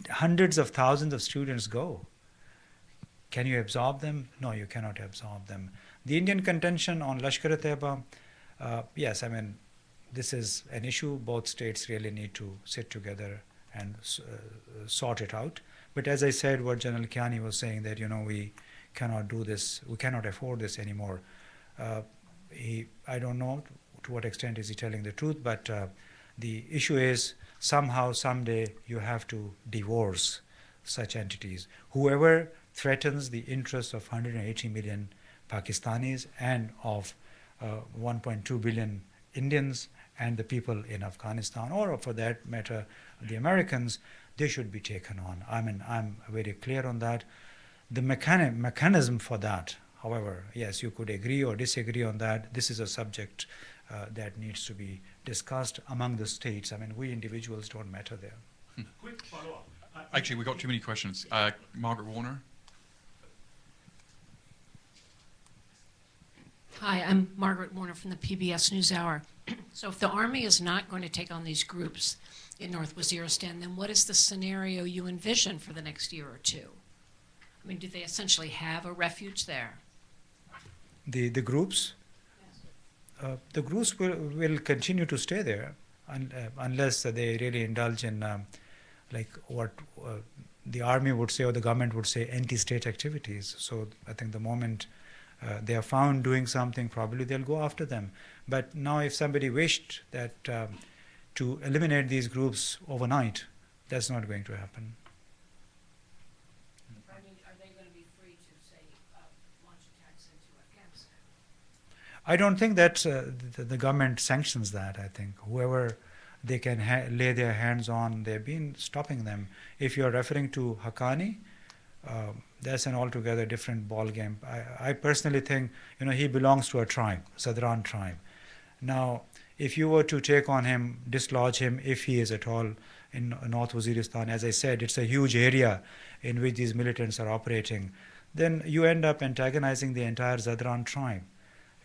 hundreds of thousands of students go? Can you absorb them? No, you cannot absorb them. The Indian contention on Lashkar-e-Taiba, yes, I mean, this is an issue. Both states really need to sit together and sort it out. But as I said, what General Kiani was saying, that, we cannot do this, we cannot afford this anymore. I don't know to what extent is he telling the truth, but the issue is somehow, someday, you have to divorce such entities. Whoever threatens the interests of 180 million Pakistanis and of 1.2 billion Indians and the people in Afghanistan, or for that matter, the Americans, they should be taken on. I mean, I'm very clear on that. The mechanism for that, however, yes, you could agree or disagree on that. This is a subject that needs to be discussed among the states. I mean, we individuals don't matter there. Quick follow-up. Actually, we've got too many questions. Margaret Warner. Hi, I'm Margaret Warner from the PBS NewsHour. So if the Army is not going to take on these groups in North Waziristan, then what is the scenario you envision for the next year or two? I mean, do they essentially have a refuge there? The groups? Yes. The groups will continue to stay there unless they really indulge in like what the army would say or the government would say, anti-state activities. So I think the moment they are found doing something, probably they'll go after them. But now if somebody wished that to eliminate these groups overnight, that's not going to happen. I mean, are they going to be free to, say, launch attacks into Afghanistan? I don't think that the government sanctions that. I think whoever they can lay their hands on, they've been stopping them. If you're referring to Haqqani, that's an altogether different ball game. I personally think, he belongs to a tribe, Zadran tribe. Now, if you were to take on him, dislodge him, if he is at all in North Waziristan, as I said, it's a huge area in which these militants are operating, then you end up antagonizing the entire Zadran tribe.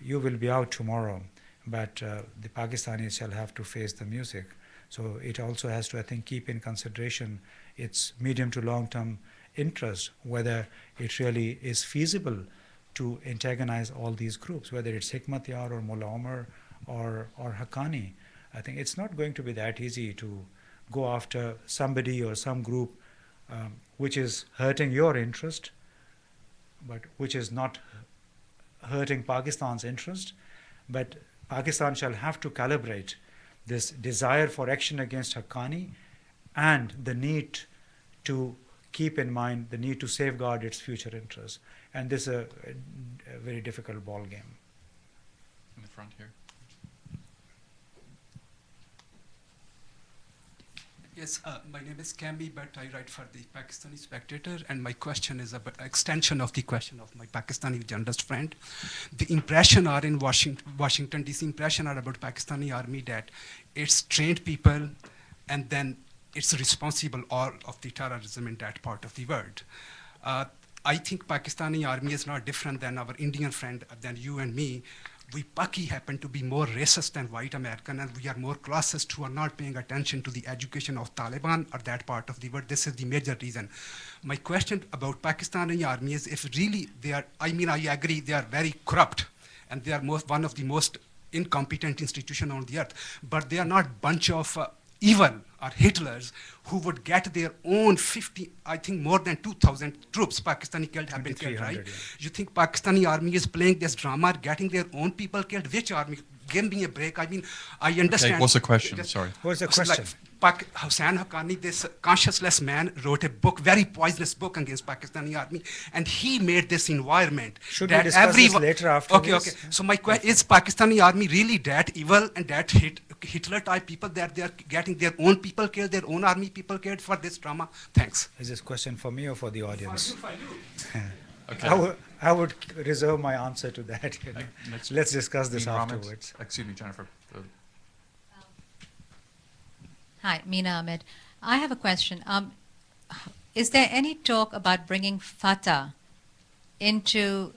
You will be out tomorrow, but the Pakistanis shall have to face the music. So it also has to, I think, keep in consideration its medium to long-term interest, whether it really is feasible to antagonize all these groups, whether it's Hikmat Yar or Mullah Omar or Haqqani. I think it's not going to be that easy to go after somebody or some group which is hurting your interest, but which is not hurting Pakistan's interest. But Pakistan shall have to calibrate this desire for action against Haqqani and the need to keep in mind the need to safeguard its future interests. And this is a very difficult ball game. In the front here. Yes, my name is Kambi, but I write for the Pakistani Spectator, and my question is about extension of the question of my Pakistani journalist friend. The impression are in Washington DC, impression are about Pakistani army that it's trained people, and then it's responsible all of the terrorism in that part of the world. I think Pakistani army is not different than our Indian friend, than you and me. We Paki happen to be more racist than white American, and we are more classist who are not paying attention to the education of Taliban or that part of the world. This is the major reason. My question about Pakistani army is if really they are, I agree they are very corrupt and they are one of the most incompetent institutions on the earth, but they are not bunch of evil or Hitlers who would get their own 50, I think more than 2,000 troops Pakistani killed have been killed, right? Yeah. You think Pakistani army is playing this drama, getting their own people killed? Which army? Give me a break. I mean, I understand. Okay, what's the question? Sorry. What's the question? Like, Hussain Haqqani, this conscienceless man, wrote a book, very poisonous book against Pakistani army, and he made this environment. Should we discuss this later after this? Okay. So my question is, Pakistani army really that evil and that Hitler type people that they are getting their own people killed, their own army people killed for this drama? Thanks. Is this question for me or for the audience? For you. Okay. I would reserve my answer to that. Let's discuss this afterwards. Excuse me, Jennifer. Hi, Meena Ahmed. I have a question. Is there any talk about bringing Fatah into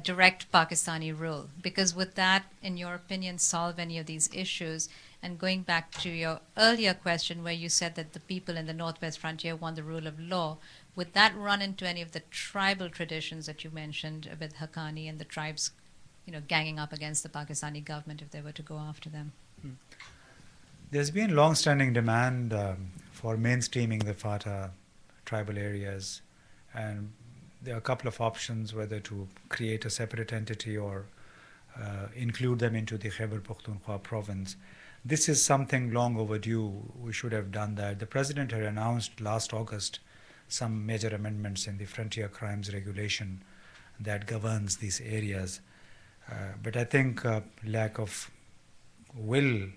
direct Pakistani rule? Because would that, in your opinion, solve any of these issues? And going back to your earlier question where you said that the people in the Northwest Frontier want the rule of law, would that run into any of the tribal traditions that you mentioned with Haqqani and the tribes, ganging up against the Pakistani government if they were to go after them? There's been long-standing demand for mainstreaming the Fatah tribal areas, and there are a couple of options whether to create a separate entity or include them into the Khyber Pakhtunkhwa province. This is something long overdue. We should have done that. The president had announced last August some major amendments in the frontier crimes regulation that governs these areas. But I think lack of will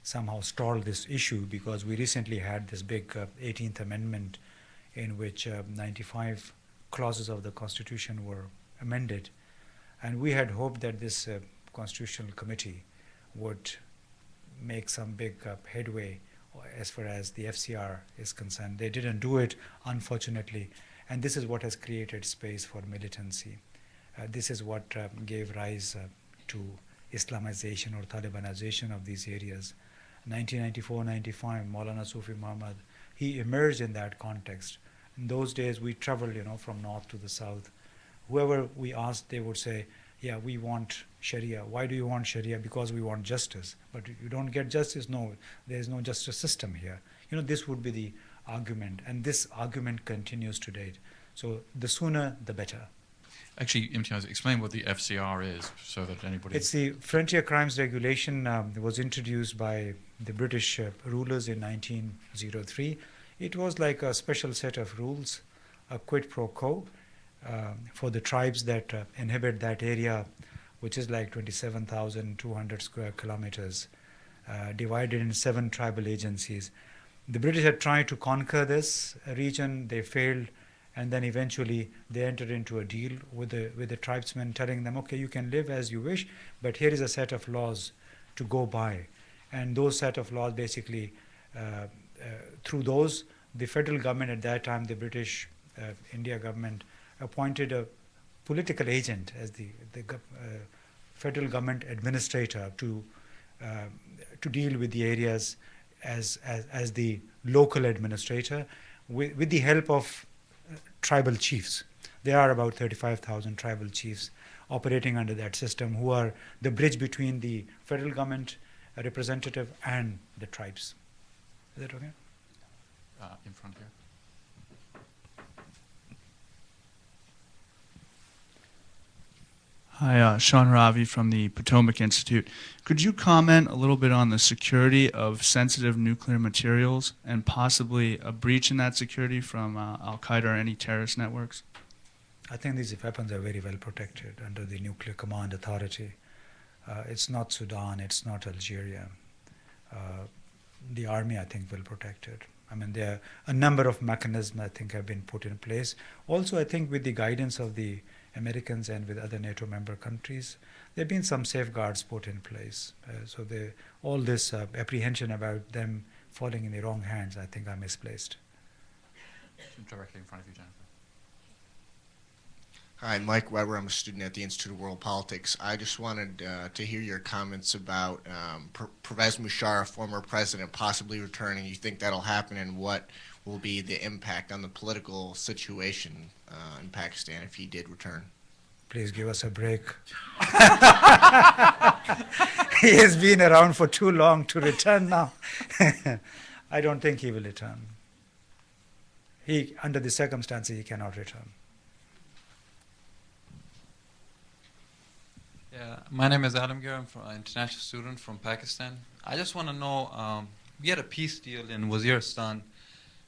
somehow stalled this issue, because we recently had this big 18th Amendment in which 95 clauses of the Constitution were amended. And we had hoped that this Constitutional Committee would make some big headway as far as the FCR is concerned. They didn't do it, unfortunately, and this is what has created space for militancy. This is what gave rise to Islamization or Talibanization of these areas. 1994-95, Maulana Sufi Muhammad, he emerged in that context. In those days, we traveled, from north to the south. Whoever we asked, they would say, yeah, we want Sharia. Why do you want Sharia? Because we want justice. But you don't get justice? No, there is no justice system here. This would be the argument, and this argument continues to date. So the sooner, the better. Actually, Imtiaz, explain what the FCR is so that anybody... It's the Frontier Crimes Regulation that was introduced by the British rulers in 1903. It was like a special set of rules, a quid pro quo, for the tribes that inhabit that area, which is like 27,200 square kilometers, divided in 7 tribal agencies. The British had tried to conquer this region, they failed, and then eventually they entered into a deal with the tribesmen, telling them, okay, you can live as you wish, but here is a set of laws to go by. And those set of laws basically, through those, the federal government at that time, the British India government, appointed a political agent as the federal government administrator to deal with the areas as the local administrator with the help of tribal chiefs. There are about 35,000 tribal chiefs operating under that system, who are the bridge between the federal government representative and the tribes. Is that okay? In front here. Hi, Sean Ravi from the Potomac Institute. Could you comment a little bit on the security of sensitive nuclear materials and possibly a breach in that security from al-Qaeda or any terrorist networks? I think these weapons are very well protected under the Nuclear Command Authority. It's not Sudan, it's not Algeria. The army, I think, will protect it. I mean, there are a number of mechanisms, I think, have been put in place. Also, I think with the guidance of the Americans and with other NATO member countries, there have been some safeguards put in place. So all this apprehension about them falling in the wrong hands, I think, are misplaced. Directly in front of you, Jennifer. Hi, Mike Weber. I'm a student at the Institute of World Politics. I just wanted to hear your comments about Pervez Musharraf, former president, possibly returning. You think that'll happen, and what will be the impact on the political situation in Pakistan if he did return? Please give us a break. He has been around for too long to return now. I don't think he will return. Under the circumstances, he cannot return. Yeah, my name is Alamgir. I'm an international student from Pakistan. I just want to know, we had a peace deal in Waziristan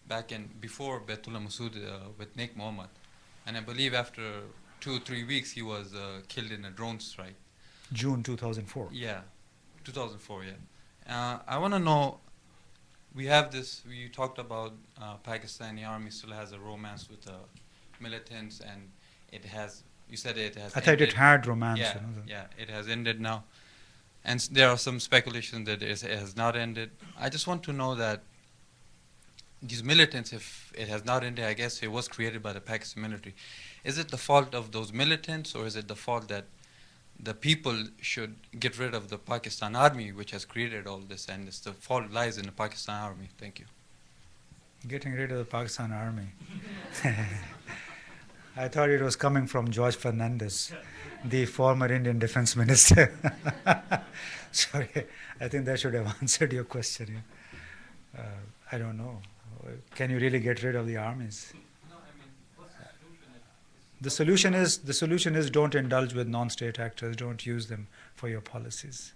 back before Baitullah Masood with Naik Mohammed. And I believe after 2 or 3 weeks, he was killed in a drone strike. June 2004. Yeah, 2004, yeah. I want to know, we talked about Pakistani army still has a romance with the militants, and it has, you said it has I thought it had romance. Yeah, yeah, it has ended now. And there are some speculation that it has not ended. I just want to know that these militants, if it has not ended, I guess it was created by the Pakistan military. Is it the fault of those militants, or is it the fault that the people should get rid of the Pakistan army, which has created all this, and it's the fault lies in the Pakistan army. Thank you. Getting rid of the Pakistan army. I thought it was coming from George Fernandez, the former Indian defense minister. Sorry, I think that should have answered your question. Yeah. I don't know. Can you really get rid of the armies? No, I mean, what's The solution is don't indulge with non-state actors. Don't use them for your policies.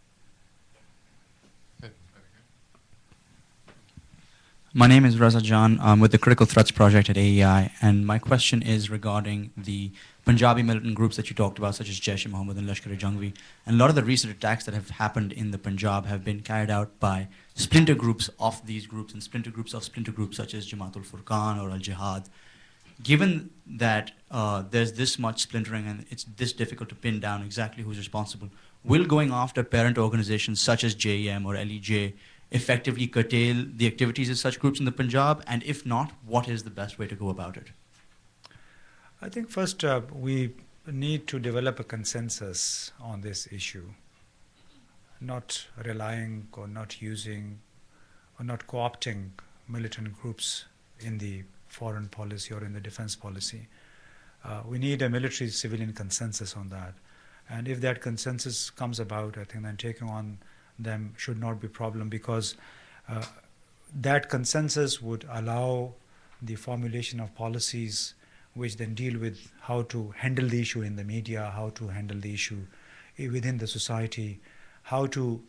My name is Raza Jan. I'm with the Critical Threats Project at AEI, and my question is regarding the Punjabi militant groups that you talked about, such as Jaish-e-Mohammed and Lashkar-e-Jhangvi. And a lot of the recent attacks that have happened in the Punjab have been carried out by splinter groups of these groups and splinter groups of splinter groups, such as Jamaatul Furqan or Al-Jihad. Given that there's this much splintering and it's this difficult to pin down exactly who's responsible, will going after parent organizations such as JEM or LEJ effectively curtail the activities of such groups in the Punjab? And if not, what is the best way to go about it? I think first we need to develop a consensus on this issue, not relying or not using or not co-opting militant groups in the foreign policy or in the defense policy. We need a military-civilian consensus on that. And if that consensus comes about, I think then taking on them should not be a problem, because that consensus would allow the formulation of policies which then deal with how to handle the issue in the media, how to handle the issue within the society, how to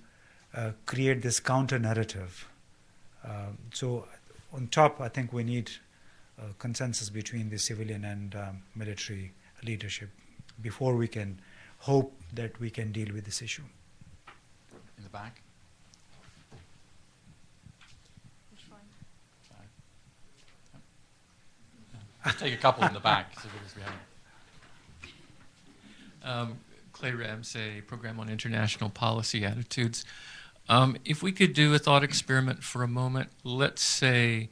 create this counter-narrative. So on top, I think we need consensus between the civilian and military leadership before we can hope that we can deal with this issue. In the back. Which one? Let's take a couple in the back. So because we haven't. Clay Ramsey, Program on International Policy Attitudes. If we could do a thought experiment for a moment, let's say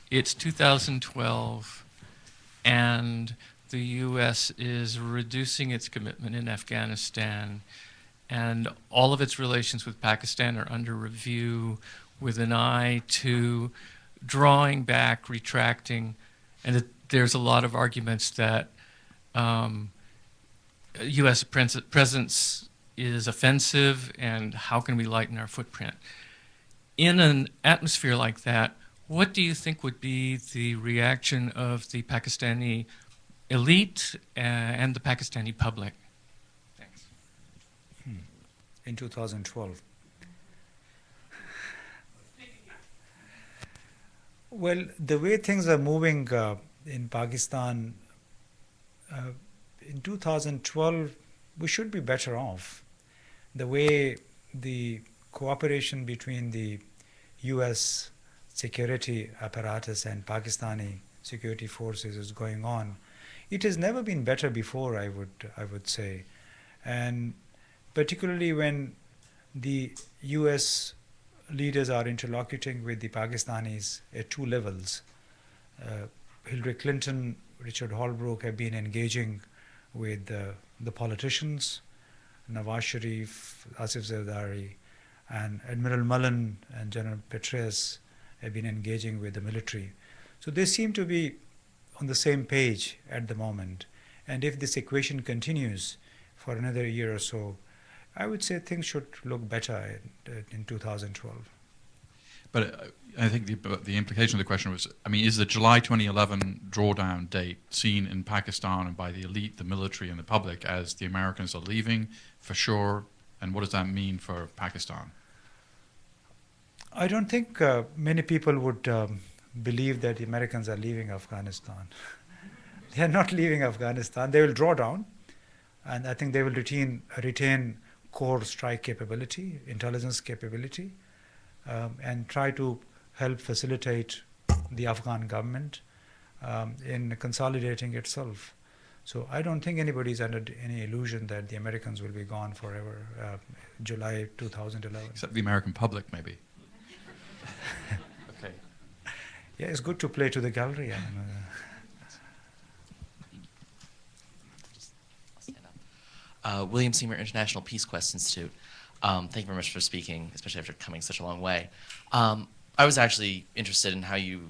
it's 2012 and the U.S. is reducing its commitment in Afghanistan, and all of its relations with Pakistan are under review with an eye to drawing back, retracting, and there's a lot of arguments that U.S. presence is offensive and how can we lighten our footprint. In an atmosphere like that, what do you think would be the reaction of the Pakistani elite and the Pakistani public? Thanks. In 2012. Well, the way things are moving in Pakistan, in 2012, we should be better off. The way the cooperation between the U.S. security apparatus and Pakistani security forces is going on, it has never been better before, I would say. And particularly when the U.S. leaders are interlocuting with the Pakistanis at two levels. Hillary Clinton, Richard Holbrooke have been engaging with the politicians, Nawaz Sharif, Asif Zardari, and Admiral Mullen and General Petraeus have been engaging with the military. So they seem to be on the same page at the moment. And if this equation continues for another year or so, I would say things should look better in 2012. But I think the implication of the question was, I mean, is the July 2011 drawdown date seen in Pakistan and by the elite, the military, and the public as the Americans are leaving for sure? And what does that mean for Pakistan? I don't think many people would believe that the Americans are leaving Afghanistan. They are not leaving Afghanistan. They will draw down, and I think they will retain core strike capability, intelligence capability, and try to help facilitate the Afghan government in consolidating itself. So I don't think anybody is under any illusion that the Americans will be gone forever, July 2011. Except the American public, maybe. Okay. Yeah, it's good to play to the gallery. William Seymour International Peace Quest Institute. Thank you very much for speaking, especially after coming such a long way. I was actually interested in how you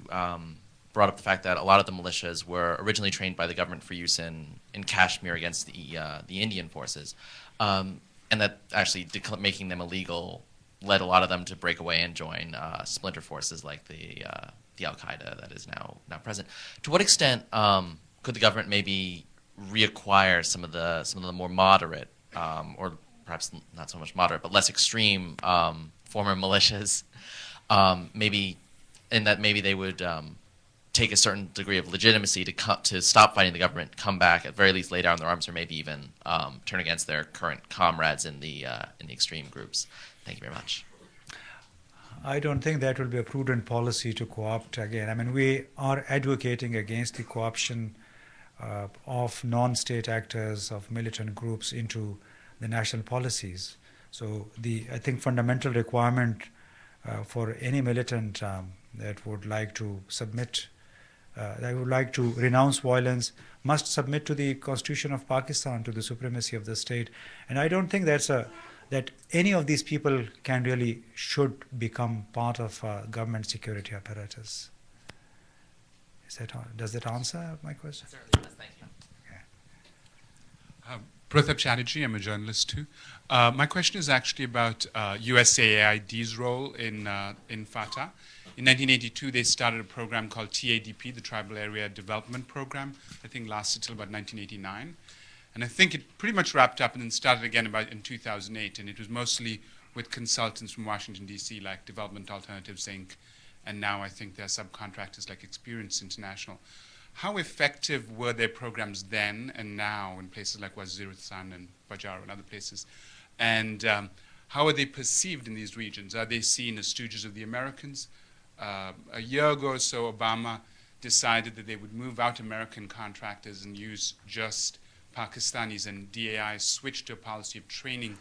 brought up the fact that a lot of the militias were originally trained by the government for use in Kashmir against the Indian forces, and that actually making them illegal led a lot of them to break away and join splinter forces like the al-Qaeda that is now present. To what extent could the government maybe reacquire some of the more moderate, or perhaps not so much moderate, but less extreme former militias, maybe, in that maybe they would take a certain degree of legitimacy to stop fighting the government, come back, at very least lay down their arms, or maybe even turn against their current comrades in the extreme groups. Thank you very much. I don't think that will be a prudent policy to co-opt again. I mean, we are advocating against the co-option of non-state actors, of militant groups into the national policies. So I think fundamental requirement for any militant that would like to submit, that would like to renounce violence, must submit to the Constitution of Pakistan, to the supremacy of the state. And I don't think that any of these people should become part of government security apparatus. Does that answer my question? Certainly does. Thank you. Pratap Chatterjee, I'm a journalist too. My question is actually about USAID's role in Fatah. In 1982, they started a program called TADP, the Tribal Area Development Program. I think lasted till about 1989. And I think it pretty much wrapped up and then started again in 2008. And it was mostly with consultants from Washington, D.C., like Development Alternatives, Inc. And now I think they're subcontractors like Experience International. How effective were their programs then and now in places like Waziristan and Bajar and other places? And how are they perceived in these regions? Are they seen as stooges of the Americans? A year ago or so, Obama decided that they would move out American contractors and use just Pakistanis, and DAI switched to a policy of training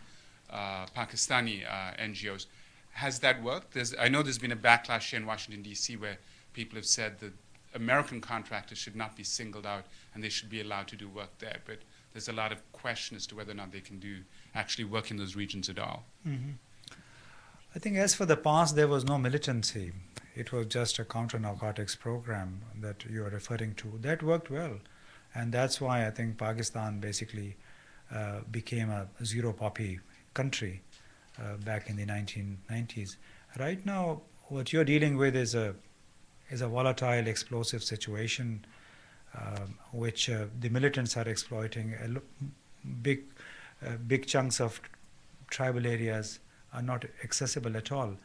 Pakistani NGOs. Has that worked? I know there's been a backlash here in Washington, D.C., where people have said that American contractors should not be singled out and they should be allowed to do work there. But there's a lot of question as to whether or not they can actually work in those regions at all. Mm-hmm. I think as for the past, there was no militancy. It was just a counter-narcotics program that you are referring to. That worked well. And that's why I think Pakistan basically became a zero-poppy country back in the 1990s. Right now, what you're dealing with is a volatile, explosive situation which the militants are exploiting. Big chunks of tribal areas are not accessible at all.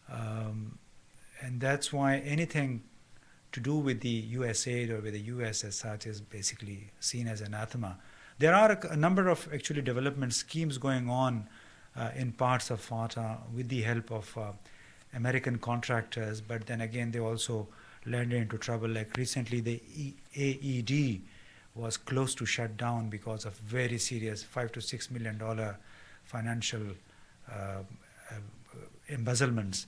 And that's why anything to do with the USAID or with the US as such is basically seen as anathema. There are a number of actually development schemes going on in parts of Fatah with the help of American contractors, but then again they also landed into trouble. Like recently the AED was close to shut down because of very serious $5 to $6 million financial embezzlements.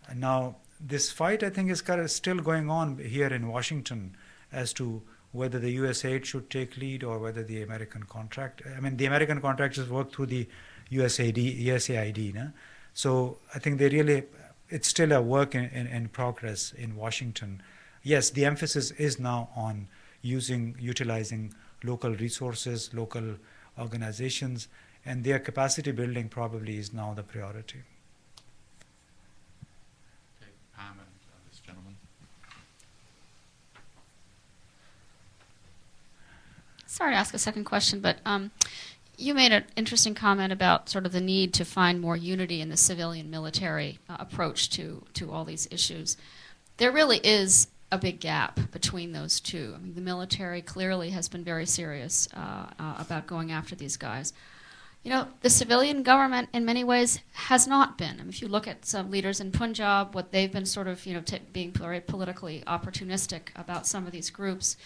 And now this fight, I think, is still going on here in Washington as to whether the USAID should take lead or whether the American the American contractors work through the USAID. No? So I think it's still a work in progress in Washington. Yes, the emphasis is now on utilizing local resources, local organizations, and their capacity building probably is now the priority. Okay, Pam and this gentleman. Sorry to ask a second question, but you made an interesting comment about sort of the need to find more unity in the civilian-military approach to all these issues. There really is a big gap between those two. I mean, the military clearly has been very serious about going after these guys. You know, the civilian government in many ways has not been. I mean, if you look at some leaders in Punjab, what they've been sort of, being very politically opportunistic about some of these groups.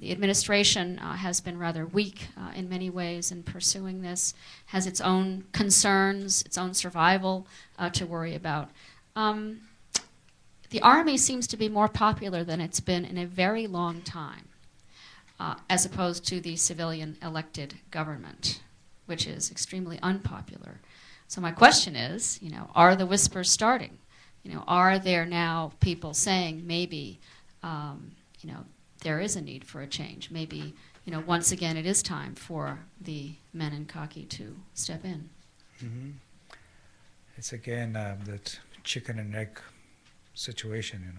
The administration has been rather weak in many ways in pursuing this, has its own concerns, its own survival to worry about. The army seems to be more popular than it's been in a very long time. as opposed to the civilian elected government, which is extremely unpopular. So my question is, are the whispers starting? Are there now people saying maybe, there is a need for a change? Maybe, once again, it is time for the men in khaki to step in. Mm-hmm. It's again that chicken and egg situation,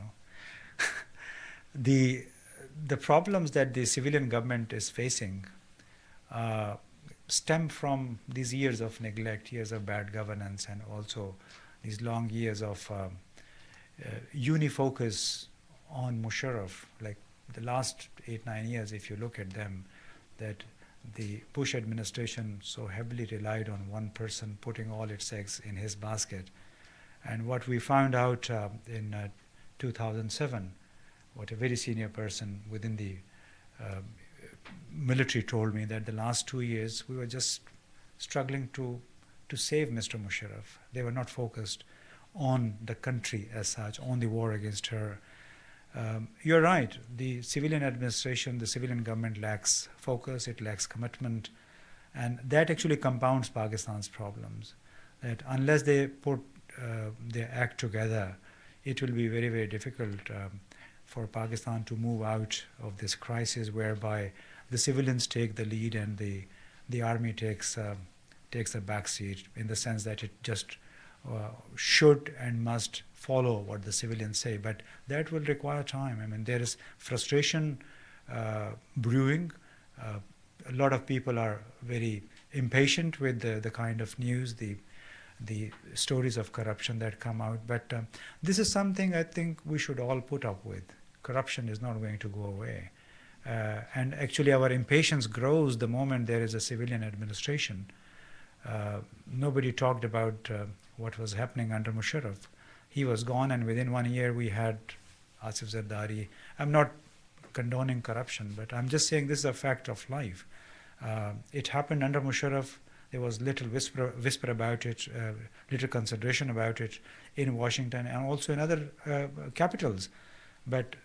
The problems that the civilian government is facing stem from these years of neglect, years of bad governance, and also these long years of unifocus on Musharraf. Like the last 8-9 years, if you look at them, that the Bush administration so heavily relied on one person putting all its eggs in his basket. And what we found out in 2007, what a very senior person within the military told me, that the last 2 years we were just struggling to save Mr. Musharraf. They were not focused on the country as such, on the war against terror. You're right, the civilian administration, the civilian government lacks focus, it lacks commitment, and that actually compounds Pakistan's problems. That unless they put their act together, it will be very, very difficult for Pakistan to move out of this crisis whereby the civilians take the lead and the army takes a back seat, in the sense that it just should and must follow what the civilians say. But that will require time. I mean, there is frustration brewing. A lot of people are very impatient with the kind of news, the stories of corruption that come out. But this is something I think we should all put up with. Corruption is not going to go away. And actually our impatience grows the moment there is a civilian administration. Nobody talked about what was happening under Musharraf. He was gone, and within 1 year we had Asif Zardari. I'm not condoning corruption, but I'm just saying this is a fact of life. It happened under Musharraf. There was little whisper about it, little consideration about it in Washington and also in other capitals. But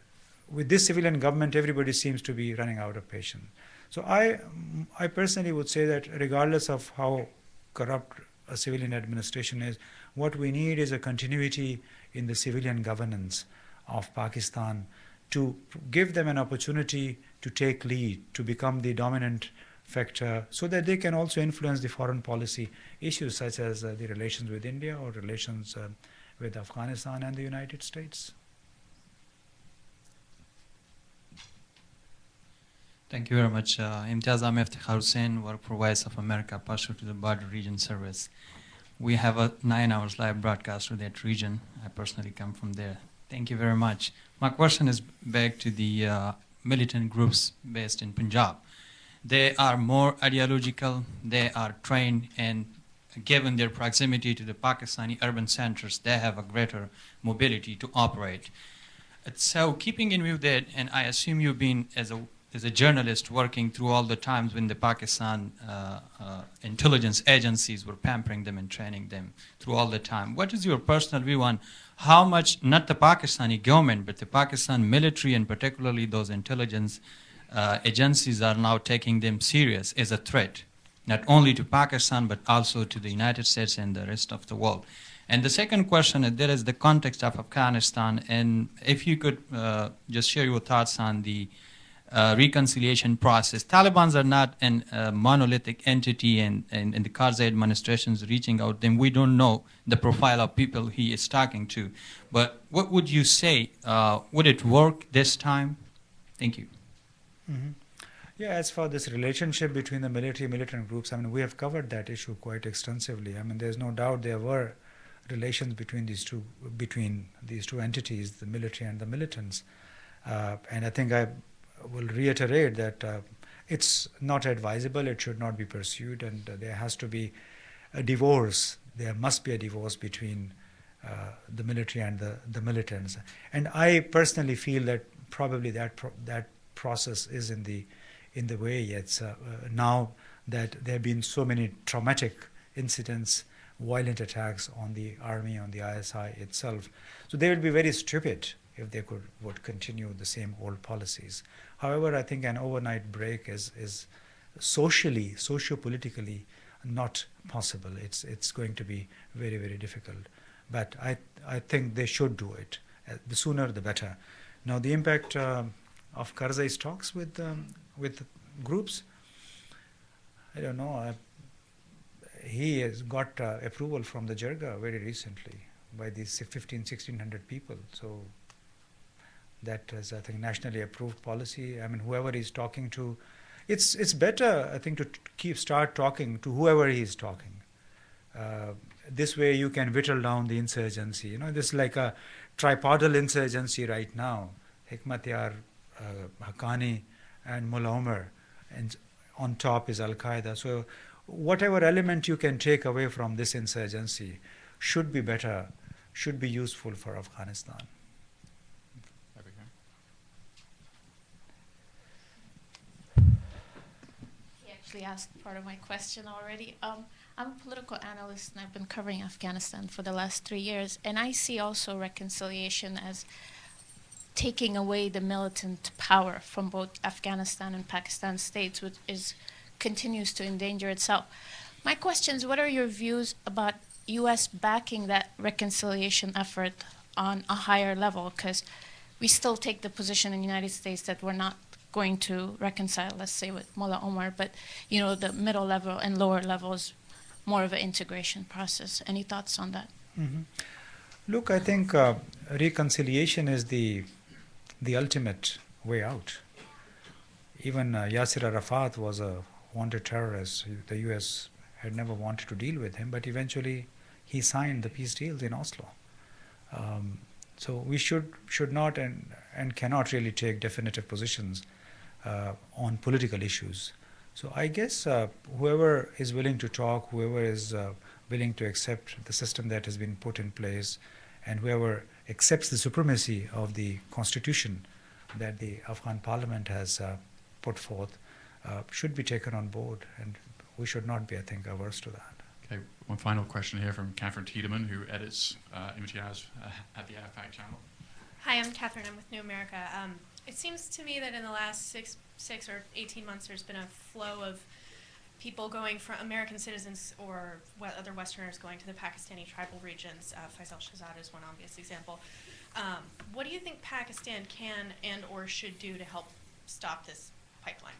with this civilian government, everybody seems to be running out of patience. So I personally would say that regardless of how corrupt a civilian administration is, what we need is a continuity in the civilian governance of Pakistan to give them an opportunity to take lead, to become the dominant factor, so that they can also influence the foreign policy issues such as the relations with India or relations with Afghanistan and the United States. Thank you very much. Imtiaz Gul, work for Voice of America, partial to the Border Region Service. We have a 9 hours live broadcast to that region. I personally come from there. Thank you very much. My question is back to the militant groups based in Punjab. They are more ideological, they are trained, and given their proximity to the Pakistani urban centers, they have a greater mobility to operate. So keeping in view that, and I assume you've been as a journalist working through all the times when the Pakistan intelligence agencies were pampering them and training them through all the time. What is your personal view on how much, not the Pakistani government, but the Pakistan military and particularly those intelligence agencies are now taking them serious as a threat, not only to Pakistan, but also to the United States and the rest of the world? And the second question, there is the context of Afghanistan, and if you could just share your thoughts on the reconciliation process. Talibans are not a monolithic entity, and the Karzai administration is reaching out. Then we don't know the profile of people he is talking to. But what would you say? Would it work this time? Thank you. Mm-hmm. Yeah, as for this relationship between the military and militant groups, I mean, we have covered that issue quite extensively. I mean, there's no doubt there were relations between these two entities, the military and the militants. And I think I will reiterate that it's not advisable, it should not be pursued, and there has to be a divorce. There must be a divorce between the military and the militants. And I personally feel that probably that process is in the way yet. Now that there have been so many traumatic incidents, violent attacks on the army, on the ISI itself. So they will be very stupid if they would continue the same old policies. However, I think an overnight break is socially, socio-politically not possible. It's going to be very, very difficult. But I think they should do it. The sooner the better. Now, the impact of Karzai's talks with groups, I don't know. He has got approval from the Jirga very recently by these 1,600 people. So that is, I think, nationally approved policy. I mean, whoever he's talking to, it's better, I think, to start talking to whoever he is talking. This way you can whittle down the insurgency. You know, this is like a tripodal insurgency right now. Hikmatyar, Haqqani, and Mullah Umar, and on top is al-Qaeda. So whatever element you can take away from this insurgency should be better, should be useful for Afghanistan. He actually asked part of my question already. I'm a political analyst and I've been covering Afghanistan for the last 3 years, and I see also reconciliation as taking away the militant power from both Afghanistan and Pakistan states, which continues to endanger itself. My question is, what are your views about U.S. backing that reconciliation effort on a higher level? Because we still take the position in the United States that we're not going to reconcile, let's say, with Mullah Omar, but you know, the middle level and lower levels, more of an integration process. Any thoughts on that? Mm-hmm. Look, I think reconciliation is the ultimate way out. Even Yasir Arafat was a wanted terrorist. The U.S. had never wanted to deal with him, but eventually he signed the peace deals in Oslo. So we should not and cannot really take definitive positions on political issues. So I guess whoever is willing to talk, whoever is willing to accept the system that has been put in place, and whoever accepts the supremacy of the constitution that the Afghan parliament has put forth should be taken on board, and we should not be, I think, averse to that. Okay, one final question here from Catherine Tiedemann, who edits Imtiaz at the AFAC channel. Hi, I'm Catherine. I'm with New America. It seems to me that in the last six or 18 months, there's been a flow of people going from American citizens or other Westerners going to the Pakistani tribal regions. Faisal Shahzad is one obvious example. What do you think Pakistan can and or should do to help stop this pipeline?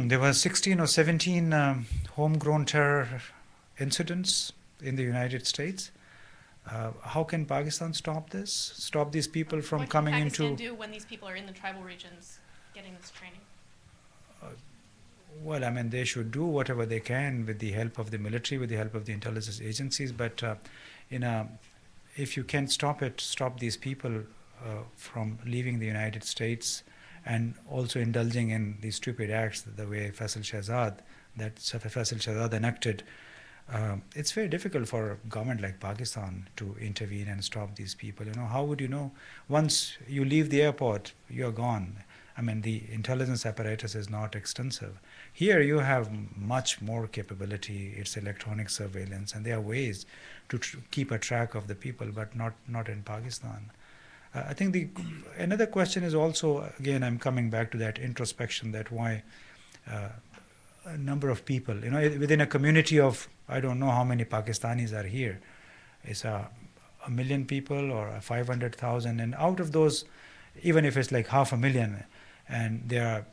There were 16 or 17 homegrown terror incidents in the United States. How can Pakistan stop this? Stop these people from coming into... What can Pakistan do when these people are in the tribal regions getting this training? Well, I mean, they should do whatever they can with the help of the military, with the help of the intelligence agencies. But if you can stop these people from leaving the United States and also indulging in these stupid acts the way Faisal Shahzad enacted, it's very difficult for a government like Pakistan to intervene and stop these people. You know, how would you know? Once you leave the airport, you're gone. I mean, the intelligence apparatus is not extensive. Here you have much more capability. It's electronic surveillance, and there are ways to keep a track of the people, but not in Pakistan. I think another question is also, again, I'm coming back to that introspection, that why a number of people, you know, within a community of, I don't know how many Pakistanis are here. It's a million people or 500,000, and out of those, even if it's like 500,000, and there are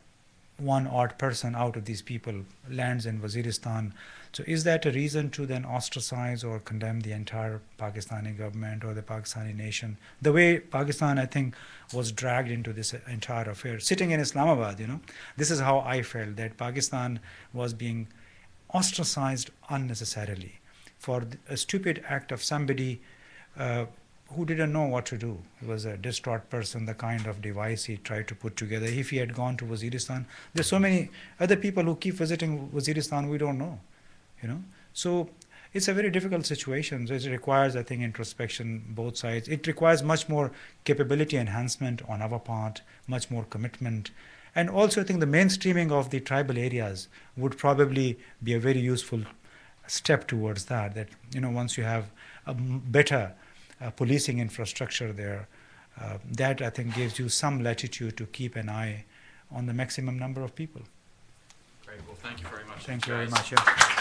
one odd person out of these people lands in Waziristan. So is that a reason to then ostracize or condemn the entire Pakistani government or the Pakistani nation? The way Pakistan, I think, was dragged into this entire affair. Sitting in Islamabad, you know, this is how I felt, that Pakistan was being ostracized unnecessarily for a stupid act of somebody who didn't know what to do. He was a distraught person, the kind of device he tried to put together. If he had gone to Waziristan, there's so many other people who keep visiting Waziristan we don't know, you know. So it's a very difficult situation. So it requires, I think, introspection, both sides. It requires much more capability enhancement on our part, much more commitment. And also I think the mainstreaming of the tribal areas would probably be a very useful step towards that, you know, once you have a better policing infrastructure there. That, I think, gives you some latitude to keep an eye on the maximum number of people. Great. Well, thank you very much. Thank you very much. Yeah.